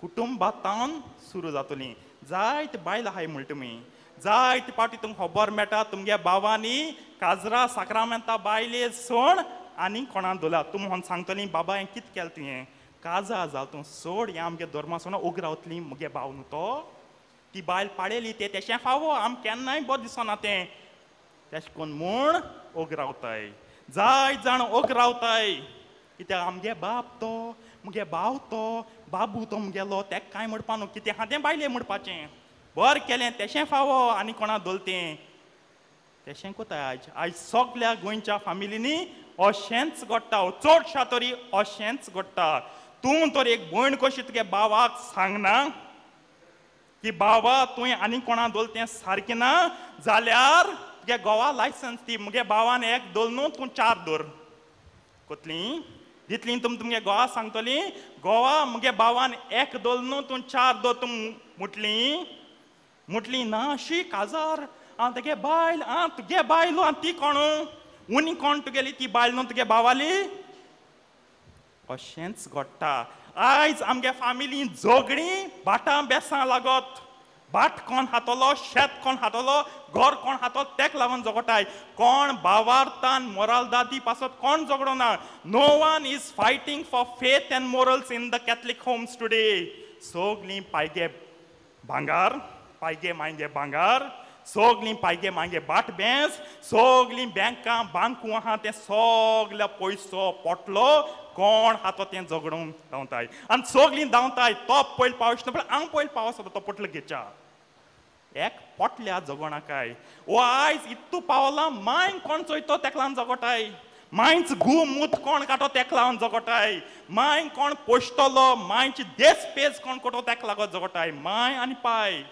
कुटुंबांतान सुरू जातली जायते बायल आहाय म्हण तुमी जायते पावटी तुमकां खबर मेळटा तुमगे भावांनी काजरा साक्रामेंता बायले सोड आनी कोणाक दवरला तुमी म्हण सांगतली बाबा हें कितें केलें तुवें काजा जाल तूं सोड हें आमगे धर्मासोन उग रावतली मुगे भाव न्हू तो ती बायल पाडेली तें तेशें फावो आम केन्नाय बरें दिसना तें तेशें कोन्न म्हूण ओग रावताय जाय जाण ओग रावताय कित्याक आमगे बाप तो मुगे भाव तो बाबू तो मुगेलो तेका कांय म्हणपा न्हू कितें हातें बायलें म्हणपाचें बरें केलें तेशें फावो आनी कोणा दवरतें तेशें कोताय आयज सगल्या गोंयच्या फामिलींनी अशेंच घडटा चडशा तरी अशेंच घडटा तूं तर एक भयण कशी तुगे भावाक सांगना की बाबा तुवें आनी कोणा दवरल तें सारकें ना जाल्यार तुगे घोवा लायसन्स ती मुगे भावान एक दवरल न्हू तूं 4 दवर कोतली दितली तुमगे घोवा सांगतली घोवा मुगे भावान एक दवरल न्हू तूं 4 दवर तूं मुटली ना शी काजार तुगे बायल तुगे बायलो आनी ती कोण उनी कोण तुगेली ती बायल न्हू तुगे भावाली अशेंच घडटा आयज आमगे फामिलीन झगडी भाटां बेसां लागत भाट कोण हातलो शेत कोण हातलो घर कोण हातलो तेक लागून झगडटाय कोण भावार्थान मोरालदादी पासत कोण झगडो ना no one is fighting for faith and morals in the Catholic homes today सोगलीं पायगे भांगार पायगे मायगे भांगार सोगलीं पायगे मागे बाट बेंस सोगलीं बँकां बांकू आहा तें सोगल्या पयसो पोटलो कोण हातो तें झगडून धांवताय आनी सोगलीं धांवताय तो पयलीं पावस ना पण हांव पयलीं पावस तो पोटलो घेच्या एक पोटल्या झगोणाकाय ओ आयज इतू पावला मांय कोण चोयतो तेका लागून झगडटाय मांयच घू मूत कोण काडटो तेका लागून झगडटाय मांय कोण पोसतलो मांयची देस पेज कोण कोटो तेका लागून झगडटाय मांय आनी पाय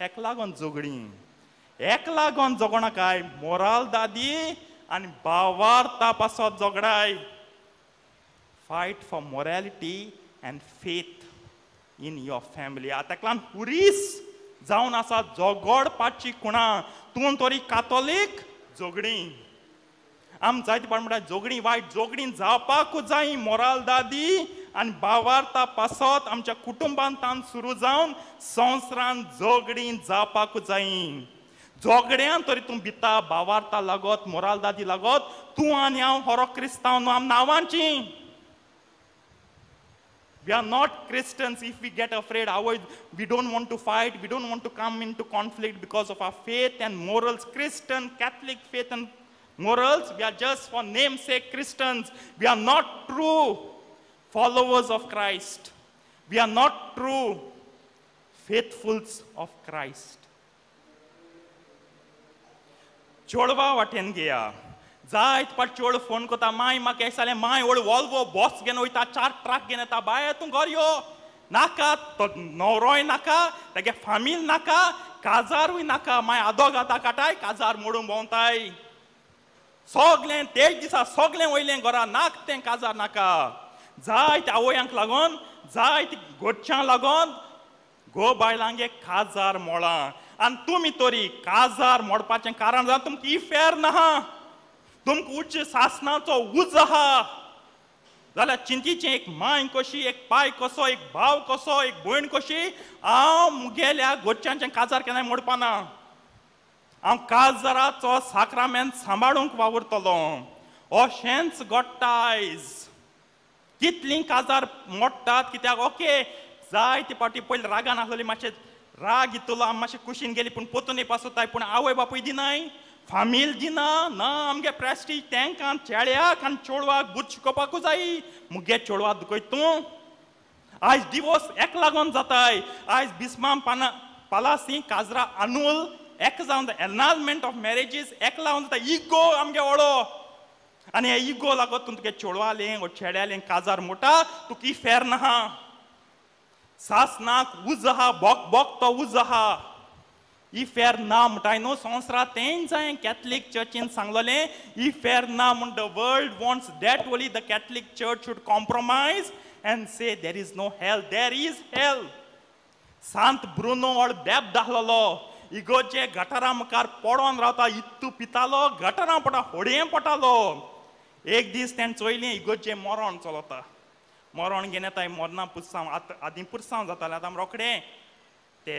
हेका लागून झगडी एक लागून झगोणाकाय मोराल दादी आनी भावार्था पासत झगडाय fight for morality and faith in your family ताका लागून पुरीस जावन आसा झगडपाची खुणां तूं तरी कातोलीक झगडी आम जायते पाट म्हणटा झगडी वायट झगडीन जावपाकूच जाय मोराल दादी आनी भावार्था पासत आमच्या कुटुंबांतान सुरू जावन संवसारान झगडीन जावपाकूच जाय झगड्यान तरी तूं भिता भावार्था लागत मोराल दादी लागत तूं आनी हांव होरो क्रिस्तांव न्हू आम नांवांची We are not Christians if we get afraid. We don't want to fight. We don't want to come into conflict because of our faith and morals. Christian, Catholic faith and morals. We are just for namesake Christians. We are not true followers of Christ. We are not true faithfuls of Christ. चोडवा वाटेन गेया जायत पाट चोड phone कोता माय म्हाका एक जालें माय ओळ वॉल्वो बॉस घेवन वयता 4 ट्रक घेवन येता बाय तूं घर यो नाका तो न्हवरोय नाका तेगे फामील नाका काजारूय नाका माय आदो घाता काटाय काजार मोडून भोंवताय सोगलें तेच दिसा सोगलें वयलें घरा नाक तें काजार नाका जायत आवयांक लागून जायत गोडच्यां लागून गो बायलांगे काजार मोळां आनी तुमी तरी काजार मोडपाचें कारण जावन तुमकां इफेर नाहा तुमकां उच्च शासनाचो उज आहा जाल्यार चिंतीचें एक मांय कशी एक पाय कसो एक भाव कसो एक भयण कशी हांव मुगेल्या गोडच्यांचें काजार केन्नाय मोडपाना हांव काजराचो साक्रामेंत सांबाळूंक वावुरतलो अशेंच घडटा आयज कितलीं काजार मोडटात कित्याक ओके जायते फावटी पयलीं रागान आसलेली मातशें राग येतलो आमी मातशें कुशीन गेली पूण पोतून पासताय पूण आवय बापूय दिनाय फामील दिना ना आमगे प्रेस्टीज तांकां चेड्याक आनी चेडवाक बुद्ध शिकोवपाकू जाय मुगे चेडवा दुखय तूं आयज डिवोर्स एक लागून जाताय आयज बिस्माम पालासी काजरा अनुल एक जावन एनालमेंट ऑफ मॅरेजीस एक लागून जाता इगो आमगे व्हडो आनी हे इगो लागत तूं तुगे चेडवालें वो चेड्यालें काजार मोटा तुका फेर नाहा सासनाक उज आहा बोक बोक तो उज आहा फेर ना म्हणटाय न्हू संवसारांत तें जाय कॅथलीक चर्चीन सांगलोलें फेर ना म्हण the world wants that only the Catholic church should compromise and say there is no hell there is hell सांत ब्रुनो व्हड बेब दाहलोलो इगोचे गटारा मुखार पडोन रावता इत्तू पितालो गटारां पडा होडये पडटालो एक दीस तेणें चोयलें इगोचें मरण चलता मरण घेवन येताय मरना पुरसांव आदीं पुरसांव जातालें आतां रोखडें ते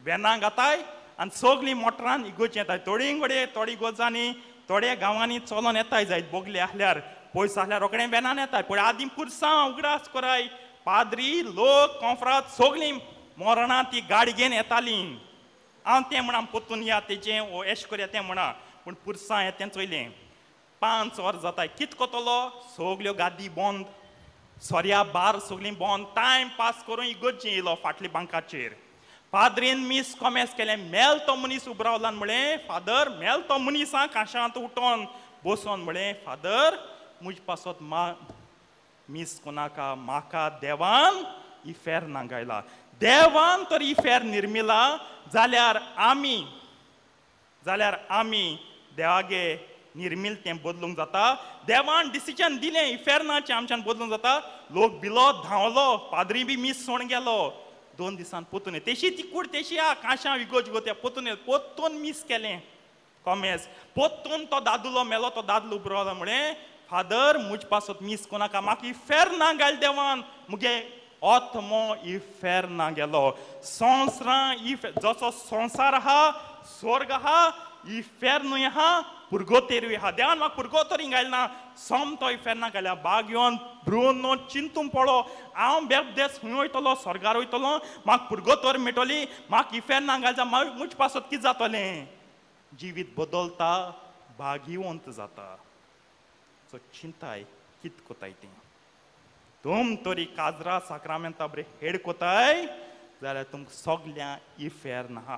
वेनां घाताय आनी सगलीं मोटरान इगोचें येताय थोडीं घोडये थोडी गोजांनी थोड्या गांवांनी चलोन येताय जायत बोगले आहल्यार पयस आहल्यार रोखडें वेनान येताय पूण आदीं पुरसांव उगडास कोराय पाद्री लोक कॉन्फ्रात सगलीं मरणां ती गाडी घेवन येतालीं हांव तें म्हणा पोतून या तेजें वो एश कोरया तें म्हणा पूण पुरसां यें तें चोयलें 5 वर्स जाताय कित कोतलो सगल्यो गादी बंद सोर्या बार सगलीं बंद टायम पास करून इगोरचें येयलो फाटल्या बांकाचेर फादरीन मीस कॉमेस केलें मेल तो मनीस उबो रावला म्हळें फादर मेल तो मनीस आं काशांत उठोन बसोन म्हळें फादर मुज पासत मीस कोनाका म्हाका देवान फेर नांगायला देवान तर फेर निर्मिला जाल्यार आमी देवागे निर्मील तें बदलूंक जाता देवान डिसिजन दिलें फेरनाचें आमच्यान बदलूंक जाता लोक भिलो धांवलो पाद्री बी मीस सोण गेलो 2 दिसान पोतून तेशी ती कूड तेशी आ काशां विगोज गोत्या पोतून मीस केलें कॉमेस पोतून तो दादलो मेलो तो दादलो उबो रावलो म्हळें फादर मुज पासत मीस कोनाका म्हाका फेर ना घाल देवान मुगे ओतमो फेर ना गेलो संवसारां जसो संवसार आहा स्वर्ग आहा फेर न्हय आहा पुर्गोतेरूय आहा देवान म्हाका पुर्गोतोरी घालना सोमतो फेर ना घाल्या बाग येवन ब्रुनो चिंतून पळो हांव बेबदेस खंय वयतलो स्वर्गार वयतलो म्हाका पुर्गोतोर मेळटली म्हाका फेर ना घालता मुज पासत कितें जातलें जिवीत बदलता भाग्यवंत जाता सो चिंताय कित कोताय तें तुम तरी काजरा साक्रामेंता बरें हेड कोताय जाल्यार तुमकां सगल्यांक फेर नाहा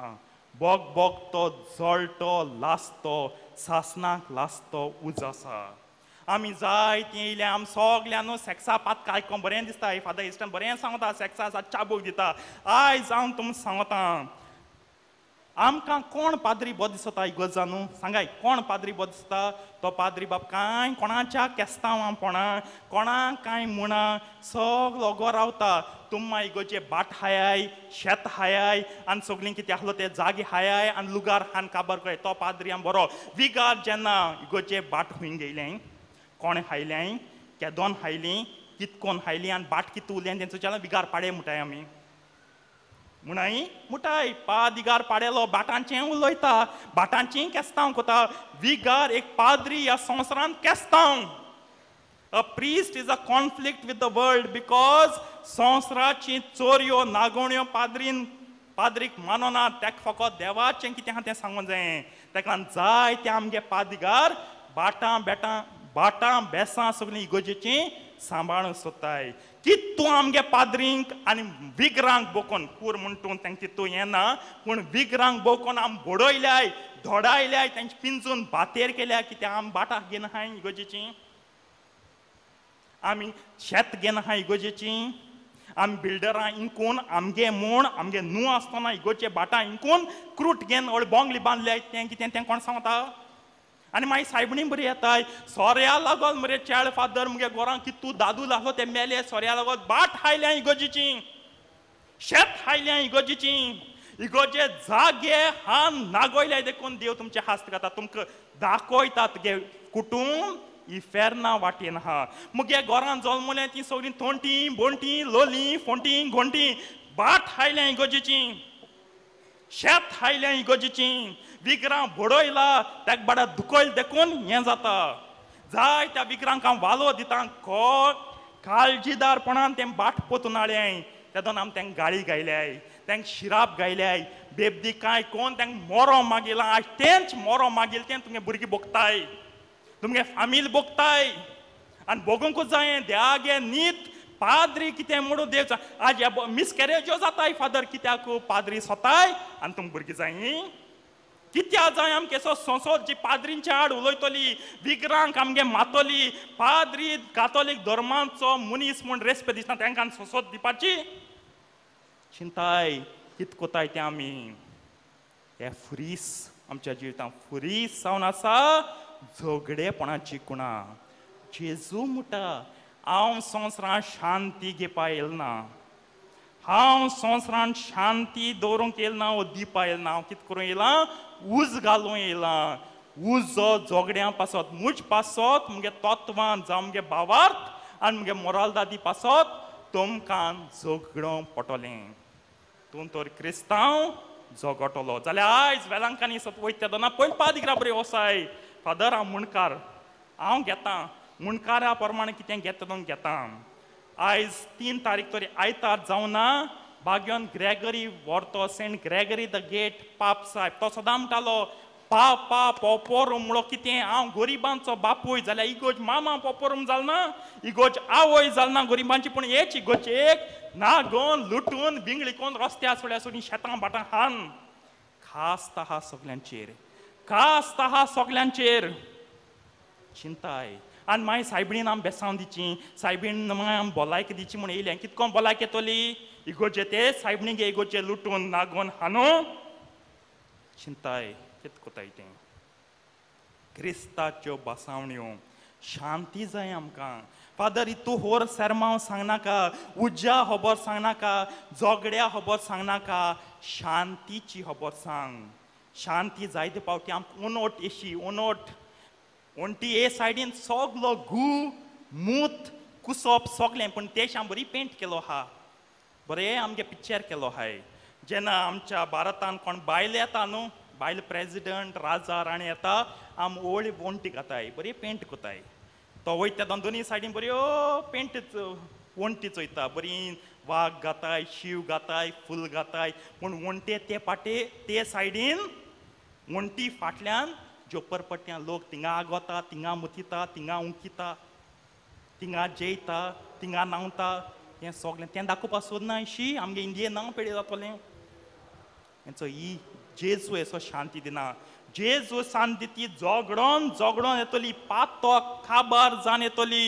बोग बोग तो जळटो लासतो सासनाक लासतो उज आसा आमी जायतीं येयले आमी सगल्यान न्हू सेक्सा पातका आयकोन बरें दिसता फादर इस्टन बरें सांगता सेक्सा आसा चाबूक दिता आयज हांव तुमकां सांगता आमकां कोण पाद्री बरो दिसता इगोजा न्हू सांगाय कोण पाद्री बरो दिसता तो पाद्री बाब कांय कोणाच्या केस्तांवां पडना कोणाक कांय म्हणा सगलो गो रावता तुममा इगोचे बाट हायाय शेत हायाय आनी सगलीं कितें आसलो ते जागे हायाय आनी लुगार हान काबार कळय तो पाद्री आम बरो विगार जेन्ना इगोचे बाट खूंय गेयलें कोण हायलें केदोन हायलीं कितकोन हायलीं आनी बाट कितें उरलें तेंचो चेलो विगार पाडे म्हणटाय आमी म्हणय मुठाय पादिगार पाडेलो बाटांचें उलयता बाटांचें केस्तांव कोता विगार एक पाद्री ह्या संवसारांत केस्तांव a priest is a conflict with the world because संवसाराची चोरयो नागोण्यो पाद्रीक मानना तेका फकत देवाचें कितें आहा तें सांगूंक जाय तेका जाय ते आमगे पादिगार बाटां बेसां सगलीं इगोजेचीं सांबाळूंक सोदताय कितू आमगे पाद्रींक आनी विगरांक बोकोन कूर म्हणटून तेंक तितू येना पूण विगरांक बोकोन आम बोडयल्याय धोडायल्याय तेंचे पिंजून बातेर केल्या कित्याक आमी बाटाक घेन आहाय इगोजेचीं आमी शेत घेन आहाय इगोजेचीं आमी बिल्डरां इंकून आमगे म्हूण आमगे न्हू आसतना इगोचे बाटां इंकून क्रूट घेवन व्हड बोंगली बांदल्याय तें कितें तें कोण सांगता आनी मागीर सायबणी बरी येताय सोऱ्या लागोन मरे चेड फादर मुगे गोरां कितू दादू लागलो ते मेले सोऱ्या लागोन बाट हायल्या इगोजीचीं शेत हायल्या इगोजीचीं इगोजे जागे हान नागोयल्या देखून देव तुमचे हास्त घाता तुमकां दाखोयता तुगे कुटूंब फेरना वाटेन आहा मुगे गोरां जल्मलें तीं सगलीं थोंटीं बोंटीं लोलीं फोंटीं घोंटीं बाट हायल्या इगोजीचीं शेत हायल्या इगोजीची विकरां बडयला ताका बाडा दुखोयल देखून हें जाता जाय त्या विकरांक हांव वालो दिता काळजीदारपणान तें बाट पोतून हाडलें तेदोन आमी तांकां गाळी गायल्याय तांकां शिराप गायल्याय बेबदी कांय कोण तांकां मोरो मागिलां आज तेंच मोरो मागिल तें तुमगे भुरगीं भोगताय तुमगे फामील भोगताय आनी भोगूंकूच जाय देवागे नीत पाद्री कितें म्हणून देव आज मिसकॅरेज्यो जाताय फादर कित्याक पाद्री सोताय आनी तुमकां भुरगीं जाय कित्या जाय आमगे संसद जी पाद्रींचे आड उलयतली विग्रांक आमगे मातली पाद्री कातोलीक धर्माचो मनीस म्हूण रेस्पेद दिसता तांकां संसद दिवपाची चिंताय कित कोताय तें आमी हे फुरीस आमच्या जिवितांत फुरीस जावन आसा झगडेपणाची कुणा जेजू म्हणटा हांव संवसारांत शांती घेवपा येल ना हांव संवसारांत शांती दवरूंक येल ना वो दिवपा येल ना हांव कितें करूं येयलां उज घालूं येयलां उज जो झगड्यां पासत मुज पासत मुगे तत्वां जावं मुगे भावार्थ आनी मुगे मोरालदादी पासत तुमकां झगडों पडटलें तूं तर क्रिस्तांव झगडटलो जाल्यार आयज वेलांकांनी सत वयता तेदोना पयलीं पादिकरा बरी वसाय फादर हांव मुणकार हांव घेतां मुणकारा प्रमाणे कितें घेता तेदोन घेता आयज 3 तारीख तरी आयतार जावना बाग्योन ग्रेगरी व्हरतो सेंट ग्रेगरी द गेट पाप साहेब तो सदां म्हणटालो पापा पोपोरूम म्हणलो कितें हांव गरिबांचो बापूय जाल्यार इगोज मामा पोपोरूम जालना इगोज आवय जालना गरिबांची पूण हेच इगोज एक नागोन लुटून बिंगळीकोन रस्त्या सोड्या सोडून शेतां बाटां हान खास्त आहा सगल्यांचेर चिंताय आनी मागीर सायबिणीन आमी बेसांव दिची सायबिण मागीर आमी भलायकी दिची म्हूण येयलें कितको भलायकी येतली इगोजे ते सायबिणीगे इगोजे लुटून नागोन हानू चिंताय कित कोताय तें क्रिस्ताच्यो बासावण्यो शांती जाय आमकां फादर तूं होर सेरमांव सांगनाका उज्या खबर सांगनाका झगड्या खबर सांगनाका शांतीची खबर सांग शांती जायते पावटी आमकां उनोट एशी उनोट ओंटी ए सायडीन सगलो घू मूत कुसप सगलें पूण देशां बरी पेंट केलो आहा बरें आमगे पिक्चर केलो आहाय जेन्ना आमच्या भारतान कोण बायल येता न्हू बायल प्रेजिडंट राजा राणी येता आम ओळी वोंटी घाताय बरी पेंट कोताय तो वयता दोनी सायडीन बऱ्यो पेंट वोंटी चोयता बरी वाघ घाताय शिव घाताय फूल घाताय पूण वोंटे ते पाटे ते सायडीन वोंटी फाटल्यान जोपरपट्ट्या लोक थिंगा आगोता थिंगा मुतिता थिंगा उंकिता थिंगा जेयता थिंगा न्हांवता हें सगलें तें दाखोवपा सोदना शी आमगे इंडियेन नांव पेडे जातलें हेंचो ही जेजू असो शांती दिना जेजू शांती ती झगडोन येतली पातो काबार जावन येतली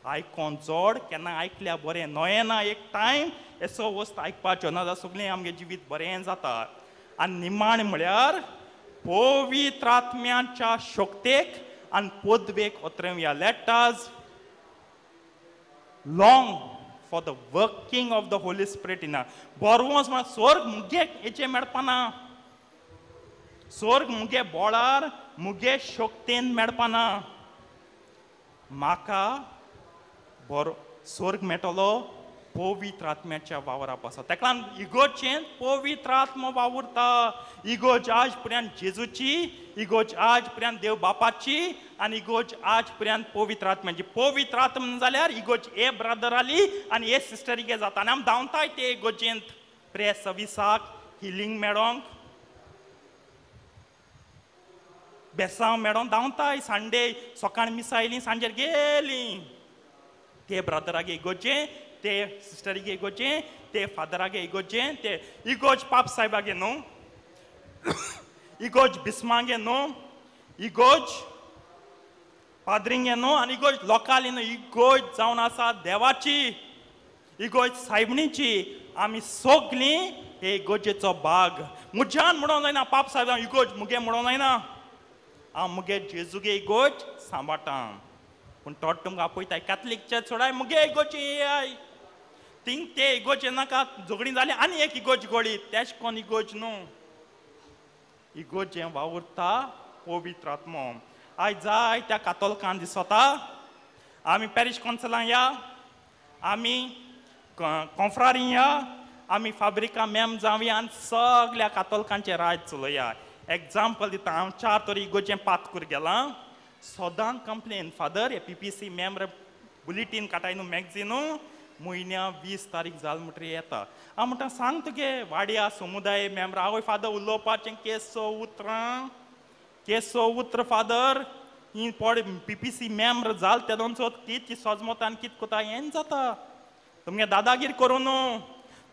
आयकोन जोड केन्ना आयकल्या बरें नोयेना एक टायम असो वस्त आयकपाच्यो नाजाल्यार सगलें आमगे जिवीत बरें जाता आनी निमाण म्हळ्यार पवित्र आत्म्याच्या शक्तेक आनी पदवेक उतरुया let us long for the working of the holy spirit in बरोवंस म्हळ्यार स्वर्ग मुगे हेचे मेळपाना स्वर्ग मुगे बोळार मुगे शक्तीन मेळपाना म्हाका बरो स्वर्ग मेळटलो पवित्र आत्म्याच्या वावरा पासा तेका लागून इगोजेन पवित्र आत्मा वावुरता इगोज आज पर्यंत जेजूची इगोज आज पर्यंत देव बापाची आनी इगोज आज पर्यंत पवित्र आत्म्याची पवित्र आत्मा जाल्यार इगोज ए ब्रदर आली आनी ए सिस्टरीगे जाता आनी आमी धांवताय ते इगोजेंत प्रे सविसाक हिलींग मेळोंक बेसांव मेळोंक धांवताय संडे सकाळ मिसा आयली सांजेर गेली ते ब्रदरागे इगोजे ते सिस्टरीगे इगोजे ते फादरागे इगोजे ते इगोज पाप साहेबागे न्हू इगोज बिस्मागे न्हू इगोज पाद्रिंगे न्हू आनी इगोज लोकाली न्हू इगोज जावन आसा देवाची इगोज सायबणीची आमी सगलीं हे इगोजेचो भाग मुज्यान म्हणूंक जायना पाप साहेब इगोज मुगे म्हणूंक जायना हांव मुगे जेजूगे इगोज सांबाळटा पूण तो तुमकां आपयताय कॅथलीक चर्च सोडाय मुगे इगोजी आय थिंग ते इगोज नाका झगडी जाली आनी एक इगोज गोळी तेश कोण इगोज न्हू इगोज हें वावुरता पवित्र आत्मो आयज जाय त्या कातोलकान दिसता आमी पॅरीश कौन्सिलां या आमी कॉन्फ्रारी या आमी फाब्रिका मॅम जावया आनी सगळ्या कातोलकांचे राज चलोया. एग्जाम्पल दिता हांव 4 तरी इगोर्जें पातकूर गेलां. सदां कंप्लेन फादर हे PPC मेंबर बुलेटीन काटाय न्हू मॅगझिनू म्हयन्या 20 तारीख जाल म्हणटरी येता. हांव म्हणटा सांग तुगे वाड्या समुदाय मेंबर आवय फादर उलोवपाचें केसो उतर फादर ही पड PPC मेंबर जाल ते दोनचो कित सोजमोतान कित कोता हें जाता. तुमगे दादागीर करूं न्हू.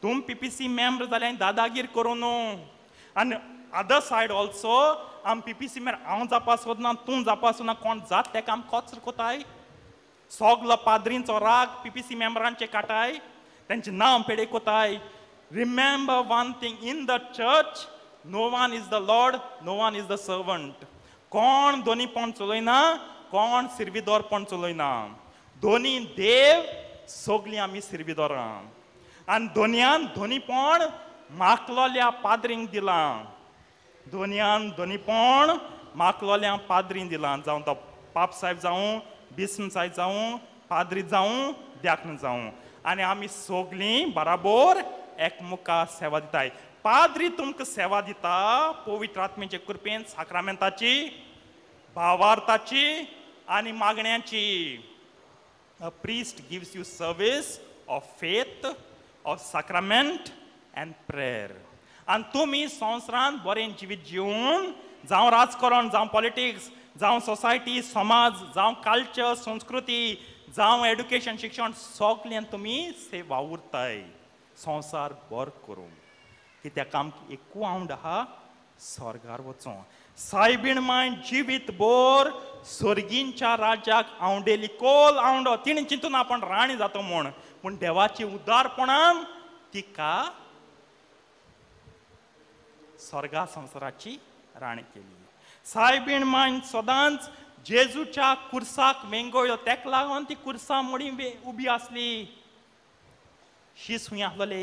तुम PPC मेंबर जाल्यार दादागीर करूं न्हू. आनी अदर सायड ऑल्सो आम PPC मेंबर हांव जावपा सोदना तूं जावपा सोदना कोण जात तेका आम कोचर कोताय. सगलो पाद्रींचो राग PPC मेंबरांचे काटाय तेंचे नांव पेडे कोताय. Remember one thing in the church no one is the Lord no one is the servant. कोण दोनीपण चलयना कोण सिरविदोरपण चलयना. दोनी देव सगलीं आमी सिरविदोरां आनी दोनयान दोनीपण माकलोल्या पाद्रींक दिलां. दोनीपण माकलोल्या पाद्रींक दिलां. जावं तो पाप साहेब जावं बिस्म साहेब जावं पाद्री जावं द्याक्न जावं आनी आमी सगलीं बराबर एकमुका सेवा दिताय. पाद्री तुमकां सेवा दिता पवित्र आत्मेचे कृपेन साक्रामेंताची भावार्थाची आनी मागण्यांची. A priest gives you service of faith, of sacrament and prayer. आनी तुमी संवसारांत बरें जिवीत जिवन जावं राजकारण जावं पॉलिटिक्स जावं सोसायटी समाज जावं कल्चर संस्कृती जावं एड्युकेशन शिक्षण सगळ्यांत तुमी सेवा उरताय संवसार बर करूं. कित्याक आमकां एकू आवड आहा स्वर्गार वचूं. सायबीण मायन जिवीत भर स्वर्गींच्या राज्याक आवडेली कोल आवडो. तिणें चिंतून आपण राणी जातो म्हूण पूण देवाची उदारपणान तिका स्वर्गा संवसाराची राणी केली. सायबीण मायन सदांच जेजूच्या कुर्साक वेंगोळ्यो तेका लागून ती कुर्सा मोडी उबी आसली. शीस हुंय आसलोले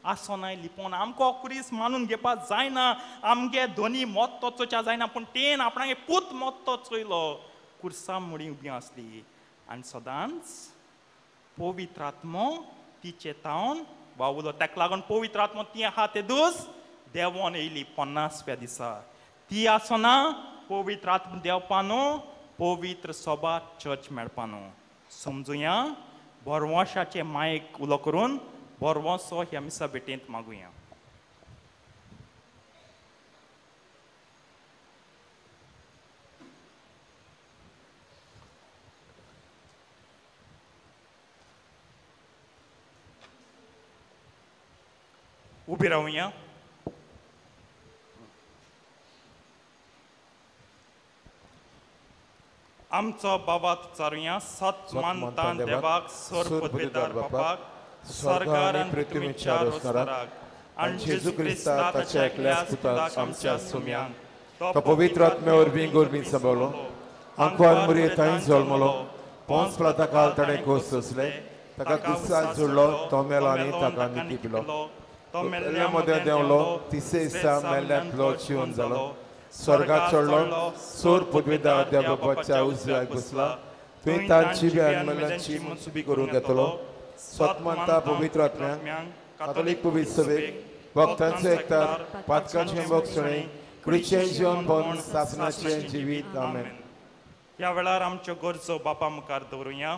आसोनाय लिपोवन आमकां कुरीस मानून घेवपाक जायना. आमगे दोनी मत तो चोवच्या जायना पूण तेन आपणागे पूत मत तो चोयलो. कुर्सा मोडी उबी आसली आनी सदांच पवित्र आत्मो ती चेतावन वावुलो. तेका लागून पवित्र आत्मो ती आहा ते दीस देवोन येयली 50व्या दिसा. ती आसोना पवित्र आत्म देवपा न्हू पवित्र सभा चर्च मेळपा न्हू. समजुया बरवंशाचे मायेक उलो करून बरवंसो ह्या मिसा भेटेंत मागुया. उबी रावुया. आमचो बाबात चारुया सत मानता देवाक सोर पदवीदार बापाक स्वर्गार आनी पृथ्वीच्या रोस्ताराक आनी जेजू क्रिस्ता ताच्या एकल्याच पुताक आमच्या सुम्यान तो पवित्र आत्मे वरवीं गोरवीं सांबाळलो. आंकवार मुरी थंय जल्मलो. पोंस प्लाता काल ताणें कोस सोंसले. ताका क्रिस्ताक जोडलो तो मेलो आनी ताका निती पिलो. तो मेल्ल्या मदें देंवलो. तिसरे दिसा मेल्ल्यांतलो जिवन जालो. स्वर्गात चडलो. सोर पदवीदार देवा बापाच्या उजव्याक बसला. थंय तांची बी आनी मेल्ल्यांची मनसुबी करून घेतलो. स्वतमंता पवित्र आत्म्यांक कातोलीक पवित्र सभेक भक्तांचे एकतार पातकांचे भक्षणे कुडीचें जिवन पण सासणाचें जिवीत. आमेन. ह्या वेळार आमच्यो गरजो बापा मुखार दवरुया.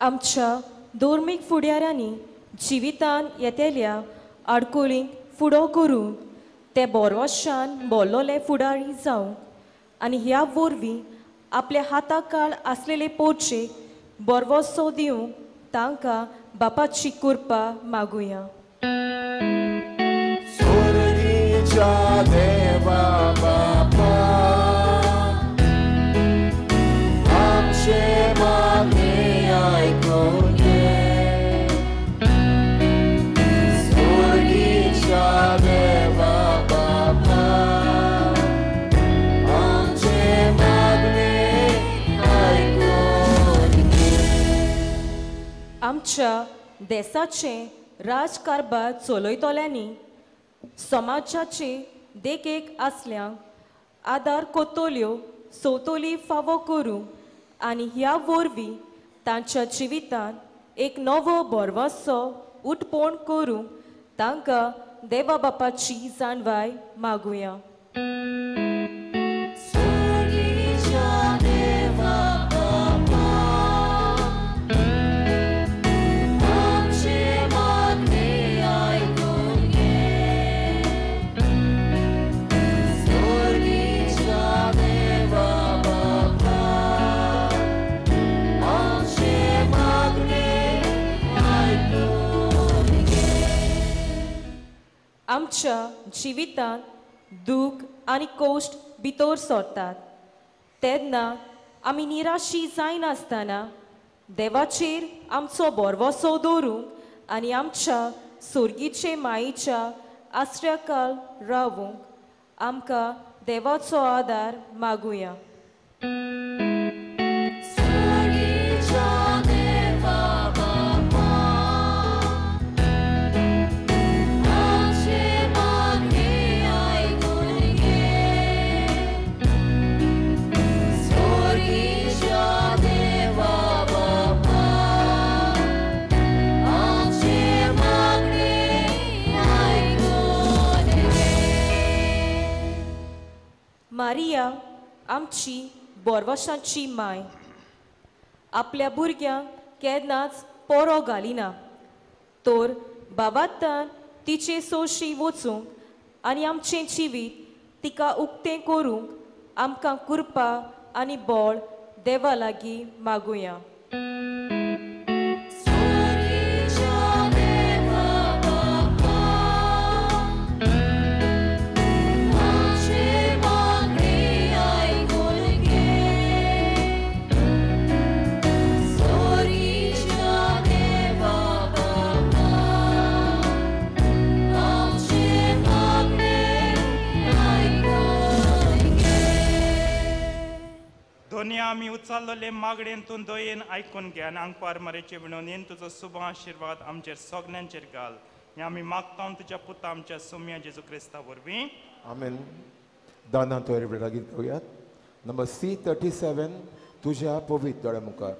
आमच्या धर्मीक फुडाऱ्यांनी जिवितान येतेल्या आडकोळींक फुडो करून ते बोरवशान बोल्लोले फुडारी जावं आनी ह्या वरवीं आपल्या हाता काळ आसलेले पोरचेक बरवसो दिवंक तांकां बापाची कृपा मागुया. स्वर्गीच्या देवा बापा आमचे मागणे आयकून घे. स्वर्गीच्या देवा बापा आमचे मागणे आयकून घे. आमच्या देशाचें राजकारभार चलयतल्यांनी समाजाचे देखेक आसल्यांक आदार कोतोल्यो सवतोली फावो करूंक आनी ह्या वरवीं तांच्या जिवितांत एक नवो बरवसो उठपण करूंक तांकां देवा बापाची जाणवाय मागुया. आमच्या जिवितांत दूख आनी कोश्ट भितर सरतात तेन्ना आमी निराशी जायनासतना देवाचेर आमचो बरवसो दवरूंक आनी आमच्या सुर्गीचे मायेच्या आश्रयाखाल रावूंक आमकां देवाचो आदार मागुया. मारिया आमची बरवशांची माय आपल्या भुरग्यांक केन्नाच पोरो घालिना तर बाबातान तिचे सोशी वचूंक आनी आमचें जिवीत तिका उक्तें करूंक आमकां कृपा आनी बळ देवा लागीं मागुया. दोनी आमी उचललेले मागणेंतून दोयेन आयकून घे आनी आंगपार मरेचे विणोवन तुजो शुभ आशिर्वाद आमचेर सगल्यांचेर घाल. हें आमी मागता तुज्या पुता आमच्या सोम्या जेजू क्रिस्ता वरवीं. आमेन. दाना तोयर गीत गावयात. नंबर C37 तुझ्या पवित्र दोळ्या मुखार.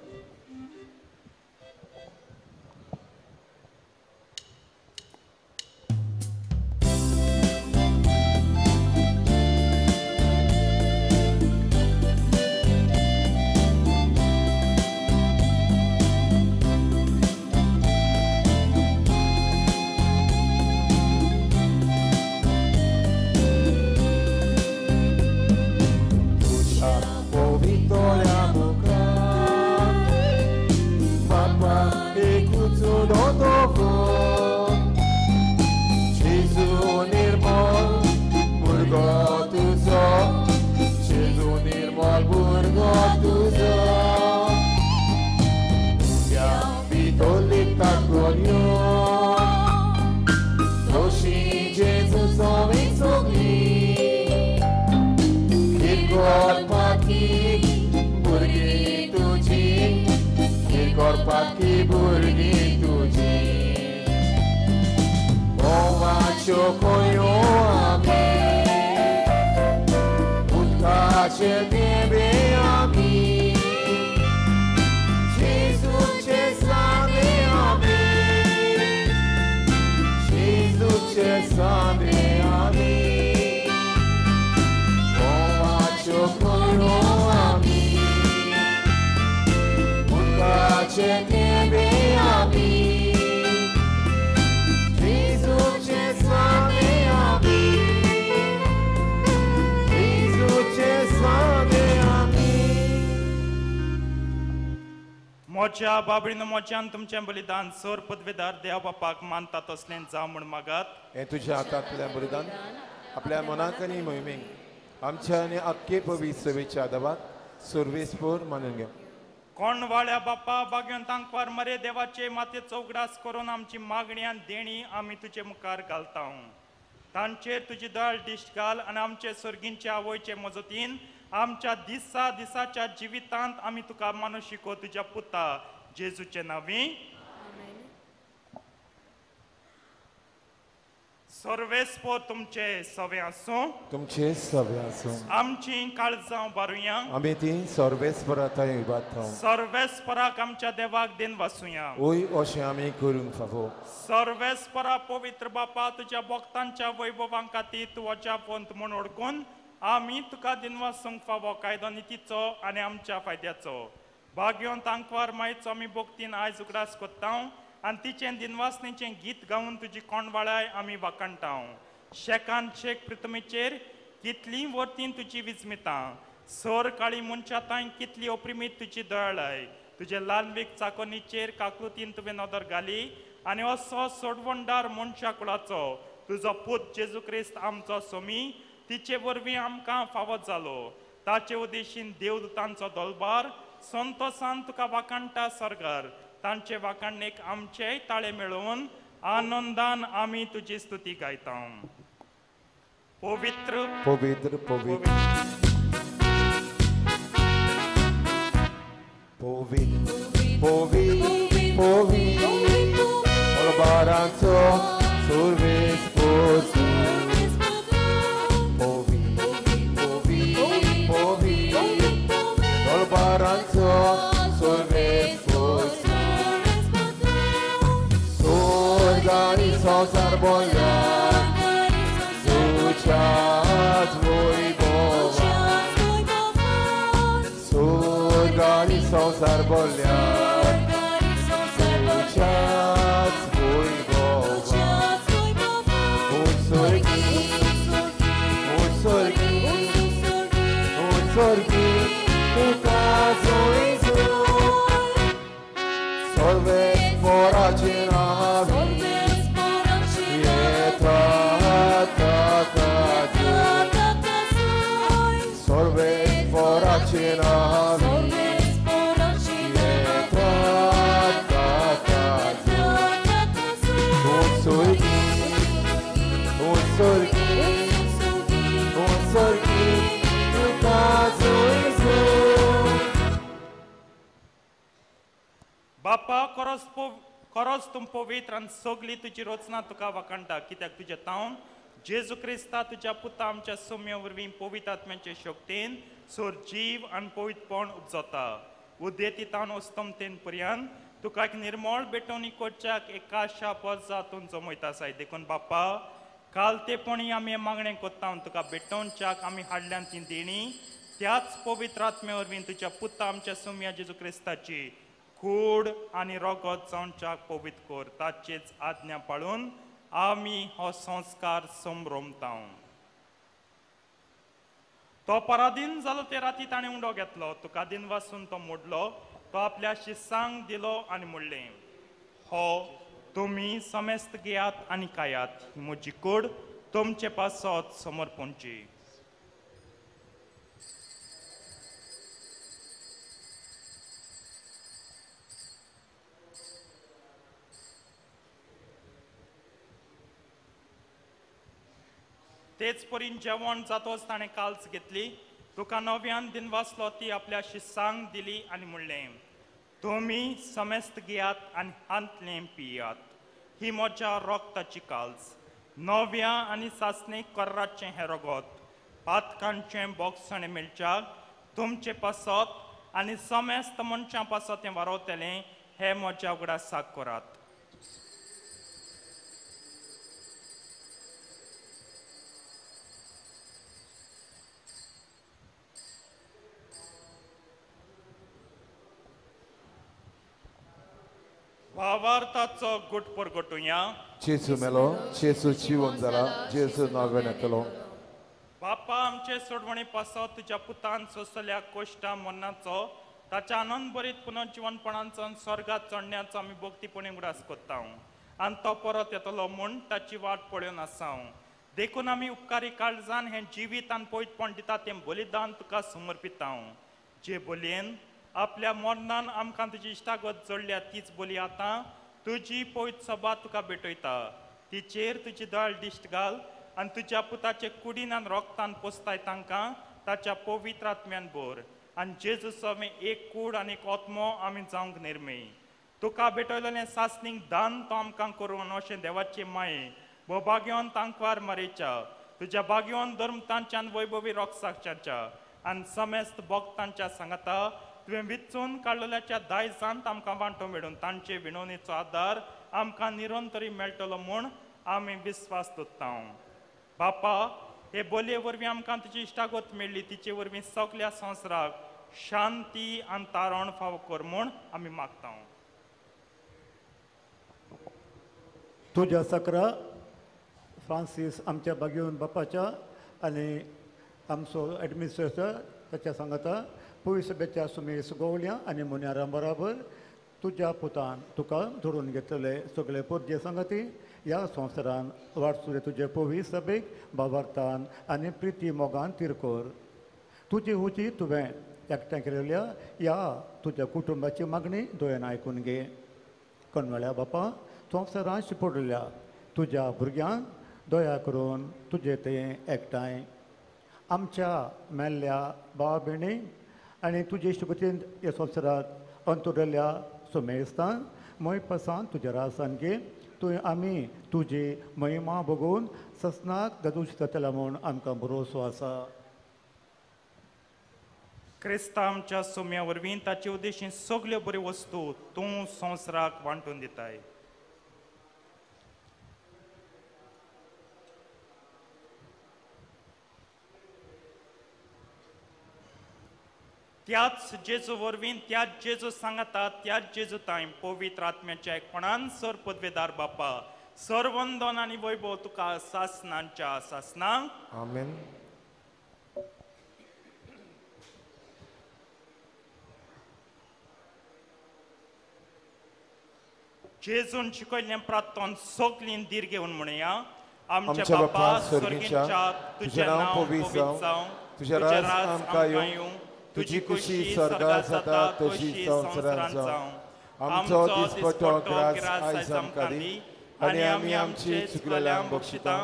मोच्या बाबळीन मोच्यान तुमचें बलिदान सोर पदवेदार देव बापाक मानता तसलें जावं म्हूण मागात. हें तुज्या हातांतलें बलिदान आपल्या मनाक आनी मोहिमेक आमच्या आनी आख्खे पवित्र सेवेच्या आदाराक सुरवेस्पोर मानून घेवं. कोण वाळ्या बापा बागेन तांकां मरे देवाचे मातेचो उगडास करून आमची मागणी आनी देणी आमी तुजे मुखार घालता. तांचेर तुजी दयाळ दिश्ट घाल आनी आमचे सर्गींचे आवयचे मजतीन आमच्या दिसाच्या जिवितांत आमी तुका मानू शिको तुज्या पुता जेजूचे नांवी. सर्वेस्पर तुमचे सवे आसूं तुमचे सवे आसूं आमची काळजां बारुया आमी ती सर्वेस्पराताय इबाथांव सर्वेस्पराक आमच्या देवाक दिन वासुया ओय अशें आमी करूंक फावो सर्वेस्परा पवित्र बापा तुझ्या भक्तांच्या वैभवां खातीर तूं अजापवंत म्हूण ओळखून आमी तुका दिनवासूंक फावो कायदो नितीचो आनी आमच्या फायद्याचो भाग्योंत आंकवार मायचो आमी भक्तीन आयज उगडास कोत्ता आनी तिचें दिनवासणेचें गीत गावन तुजी कोणवाळाय आमी वाकणटाव शेकान शेक प्रितमेचेर कितलीं वर्तीं तुजी विजमितां सर काळी मनशां तांय कितली अप्रिमीत तुजी दयाळाय तुजे लालवेक चाकोनीचेर काकृतीन तुवें नदर घाली आनी असो सोडवणदार मनशा कुळाचो तुजो पूत जेजू क्रिस्त आमचो सोमी तिचे वरवीं आमकां फावो जालो ताचे उद्देशीन देवदूतांचो दलबार संतोसान तुका वाकणटा सरकार तांचे वाकणणेक आमचेय ताळे मेळोवन आनंदान आमी तुजी स्तुती गायता पवित्र पवित्र पवित्र पवित्र पवित्र पवित्र Olbaranzo survis posu Povi Olbaranzo survis posu Organizo zarbolia Suciat voi bova Organizo zarbolia Sorgi, tu caso Solves poracina Solves poracina Pietra Solves poracina Solves poracina Un sorgi बापा खरोच तुम पवित्र आनी सगळी तुजी रचना तुका वाकणटा कित्याक तुजे तावन जेजू क्रिस्ता तुज्या पुता आमच्या सौम्या वरवीं पवित्र आत्म्याचे शक्तीन सोर जीव आनी पवित्रपण उपजता उदेती तावन अस्तमतेन पर्यंत तुका एक निर्मळ बेटोनी कोच्याक एकाशा पजातून जमयता साय देखून बापा काल तेपणी आमी मागणें कोत्ता तुका बेटोनच्याक आमी हाडल्यान ती देणी त्याच पवित्र आत्मे वरवीं तुज्या पुता आमच्या सौम्या जेजू क्रिस्ताची कूड आनी रगत जावच्याक पवित्र कर ताचेच आज्ञा पाळून आमी हो संस्कार संभ्रमता तो पराधीन जालो ते राती ताणें उंडो घेतलो तुका दिन वासून तो मोडलो तो आपल्या शिस्सांक दिलो आनी म्हणलें हो तुमी समेस्त घेयात आनी खायात ही म्हजी कूड तुमचे पासत समर्पणची तेच परीन जेवण जातोच ताणें काल्स घेतली तुका नव्यान दिन वाचलो ती आपल्या शिस्सांक दिली आनी म्हणलें तुमी समेस्त घेयात आनी हांतलें पियात ही म्हज्या रोगताची काल्स नव्या आनी सासणेक कर्राचें हें रगत पातकांचें बोगसणें मेळच्याक तुमचे पासत आनी समेस्त मनशां पासत तें वारवतलें हें म्हज्या उगडासाक करात वावार्ताचो गुट परगटुया Gesù melo, Gesù ciwon जाला, Gesù नावेन केलो. बापा आमचे सोडवणे पासत तुज्या पुतान सोसल्या कोश्टा मनाचो ताच्या आनंद बरीत पुनर्जीवनपणांचो स्वर्गात चडण्याचो आमी भक्तीपणे उडास कोत्ता आनी तो परत येतलो म्हूण ताची वाट पळोवन आसा देखून आमी उपकारी काळजान हें जिवीत आनी पवित्रपण दिता तें बलिदान तुका समर्पिता जे बलयेन आपल्या मरणान आमकां तुजी इश्टागत जोडल्या तीच बली आतां तुजी पवित्र सभा तुका भेटयता तिचेर तुजी दयाळ दिश्ट घाल आनी तुज्या पुताचे कुडीन आनी रोगतान पोसताय तांकां ताच्या पवित्र आत्म्यान भर आनी जेजू समें एक कूड आनी एक आत्मो आमी जावंक निर्मेय तुका भेटयलेलें सासणीक दान तो आमकां करून अशें देवाचे माये bo bagion tankvar maricha तुझ्या बागयोन धर्म तांच्यान वैभवी रोखसाकच्या आनी समस्त भक्तांच्या सांगाता तुवें विचून काडलेल्याच्या दायजांत आमकां वांटो मेळून तांचे विणवणेचो आदार आमकां निरंतरी मेळटलो म्हूण आमी विस्वास दवरता बापा हे बोलये वरवीं आमकां तुजी इश्टागत मेळ्ळी तिचे वरवीं सगळ्या संवसाराक शांती आनी तारण फावो कर म्हूण आमी मागता तुझ्या सकरा फ्रांसीस आमच्या बागेवन बापाच्या आनी आमचो एडमिनिस्ट्रेटर ताच्या सांगाता पुय सभेच्या सुमेश गोवल्या आनी मुन्यारां बराबर तुज्या पुतान तुका धरून घेतले सगळे पुरजे सांगाती ह्या संवसारान वाटसुरे तुजे पोवी सभेक बाबार्थान आनी प्रिती मोगान तिरकोर तुजी उची तुवें एकठांय केलेल्या ह्या तुज्या कुटुंबाची मागणी दोयेन आयकून घे कणवळ्या बापा संवसारान शिपडलेल्या तुज्या भुरग्यांक दया करून तुजे ते एकठांय आमच्या मेल्ल्या भावा भयणी आनी तुजे इश्टपतीन ह्या संवसारांत अंतुरल्या सुमेस्तान मोय पसान तुज्या रासान घे तुवें आमी तुजी महिमा बघून ससनाक गदूश जातला म्हूण आमकां भरोसो आसा क्रिस्तांव आमच्या सोम्या वरवीं ताचे उद्देशीं सगल्यो बऱ्यो वस्तू तूं संवसाराक वांटून दिताय त्याच जेजू वरवीं त्याच जेजू सांगता त्याच जेजू ताईं पवित्र आत्म्याच्या एकपणान सर पदवेदार बापा सर्वंदन आनी वैभव तुका सासनांच्या सासनांक आमेन जेजून शिकयल्लें प्रार्थन सगळीं दीर घेवन म्हणया आमच्या बापा स्वर्गीच्या तुजें नांव पवित्र जावं तुजें राज आमकां येवं तुजी खुशी स्वर्गात जाता तशी संवसारांत जावं आमचो दिसपटो ग्रास आयज आमकां दी आनी आमी आमची चुकलेल्यांक बक्षिता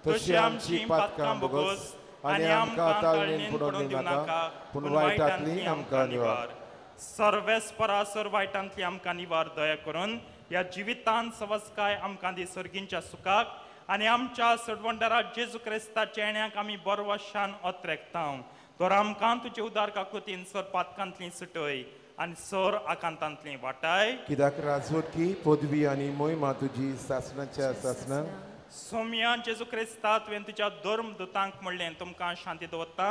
तशी आमची पातकां बोगोस आनी आमकां ताळणेन पडून दिवं नाका पूण वायटांतली आमकां निवार सर्वेस्परा सर वायटांतली आमकां निवार दया करून ह्या जिवितांत सवस्काय आमकां दी सर्गींच्या सुखाक आनी आमच्या सडवंडरा जेजू क्रिस्ताच्या येण्याक आमी बरवशान ओत्रेकता तर आमकां तुजे उदार काकुतीन सर पातकांतली सुटय आनी सर आकांतांतली वाटाय कित्याक राजवटकी पदवी आनी मोहिमा तुजी सासणाच्या सासणांक सोम्या जेजू क्रिस्ता तुवें तुज्या धर्म दुतांक म्हणलें तुमकां शांती दवरता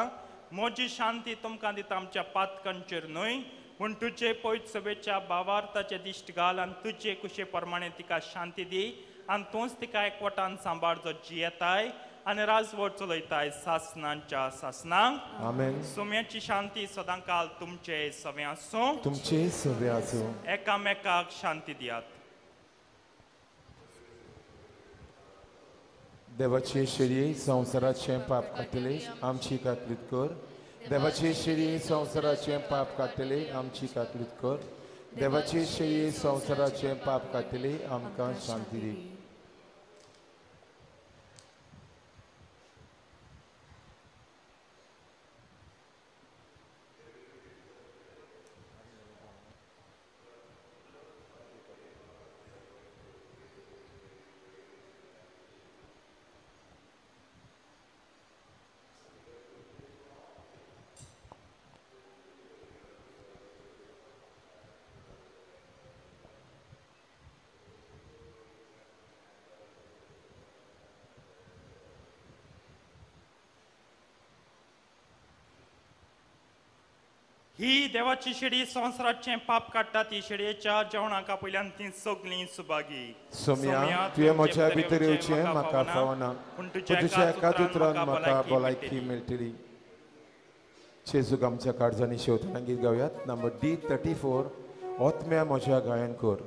म्हजी शांती तुमकां दिता आमच्या पातकांचेर न्हय पूण तुजे पयत सभेच्या भावार्थाचे दिश्ट घाल आनी तुजे कुशे प्रमाणे तिका शांती दी आनी तूंच तिका एकवटान सांबाळचो जियेताय आनी राजवट चलयताय सासनांच्या सासनांक आमेन सोम्याची शांती सदांकाल तुमचे सवे आसूं तुमचे सवे आसूं एकामेकाक शांती दियात देवाचे शरीर संवसाराचें पाप काडटले आमची काकलीत कर देवाचे शरीर संवसाराचें पाप काडटले आमची काकलीत कर देवाचे शरीर संवसाराचें पाप काडटले आमकां शांती दी ही देवाची शिडी संवसाराचें पाप काडटा ती शिडयेच्या जेवणाका पयल्यान ती सगळीं सुभागी सोम्या तुवें म्हज्या भितर येवचें म्हाका फावना पूण तुज्या एकाच उतरान म्हाका भलायकी मेळटली जेजूक आमच्या काळजांनी शेवताना गीत गावयात नंबर D34 ओतम्या म्हज्या गायन कर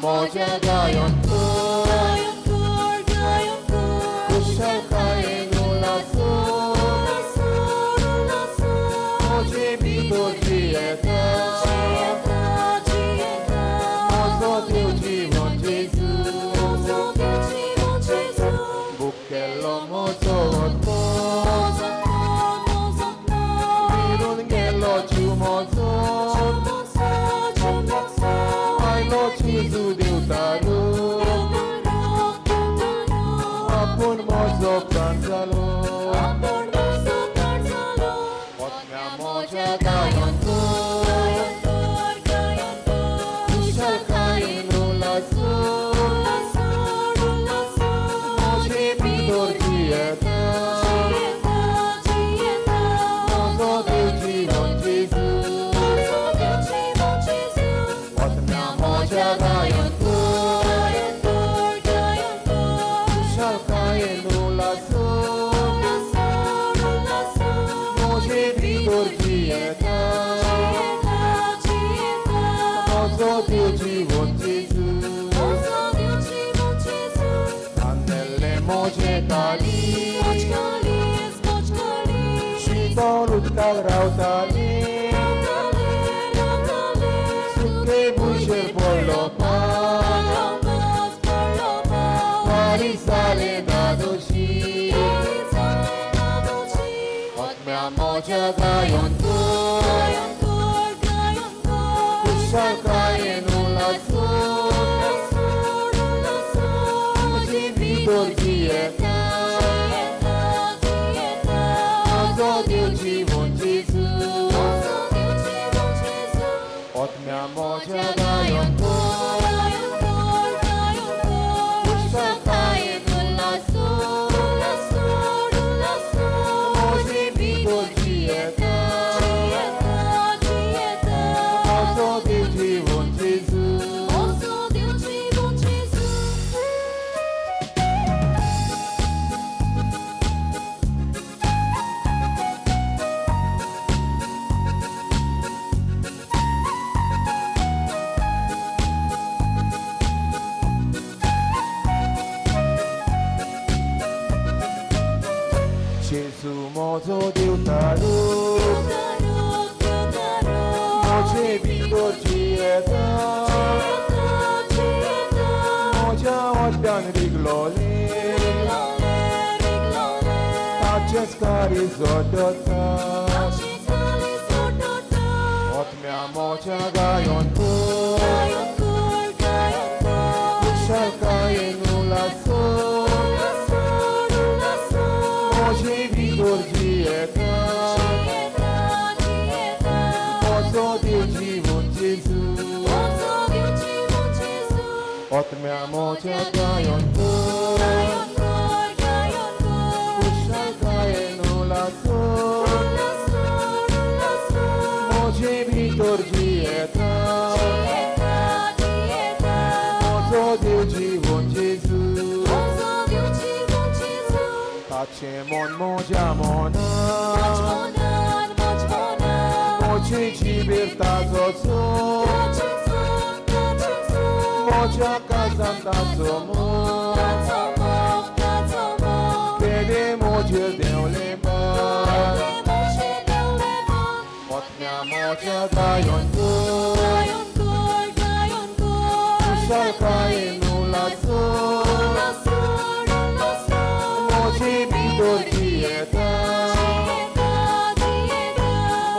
moja gayon ko kushal kae nula so moje bidor dieta mozo teu jivon Jesus bukello mozo otmo virun gello jumozo Jesus deu taru apun mozo pranzalo otna moja gayon ko kushal kain ulaso moje bidor dieta mozo deu jivon gayon ko kushal kain ulaso moje bidor dieta mozo deu jivon annelle moje kali shitolut kalrautali suke busher pollo sale nadoshi otmea moja gayon ko kushal kain ulaso moje bidor dieta mozo deu jivon Jesus otmea moja gayon ko Jesus mozo deu taru moje bidor dieta moja oddan riglole taches karizodota otmea moja gayon ko kushal kain ulaso moje bidor dieta mozo deu jivon Jesus otmea moja gayon ko kushal kain ulaso moje bidor dieta mozo deu jivon Jesus Tachemon moja mona moje libertazoso moja kazantazomo kede moje deuleba otmea moja gayon ko kushal kain ulaso moje bidor dieta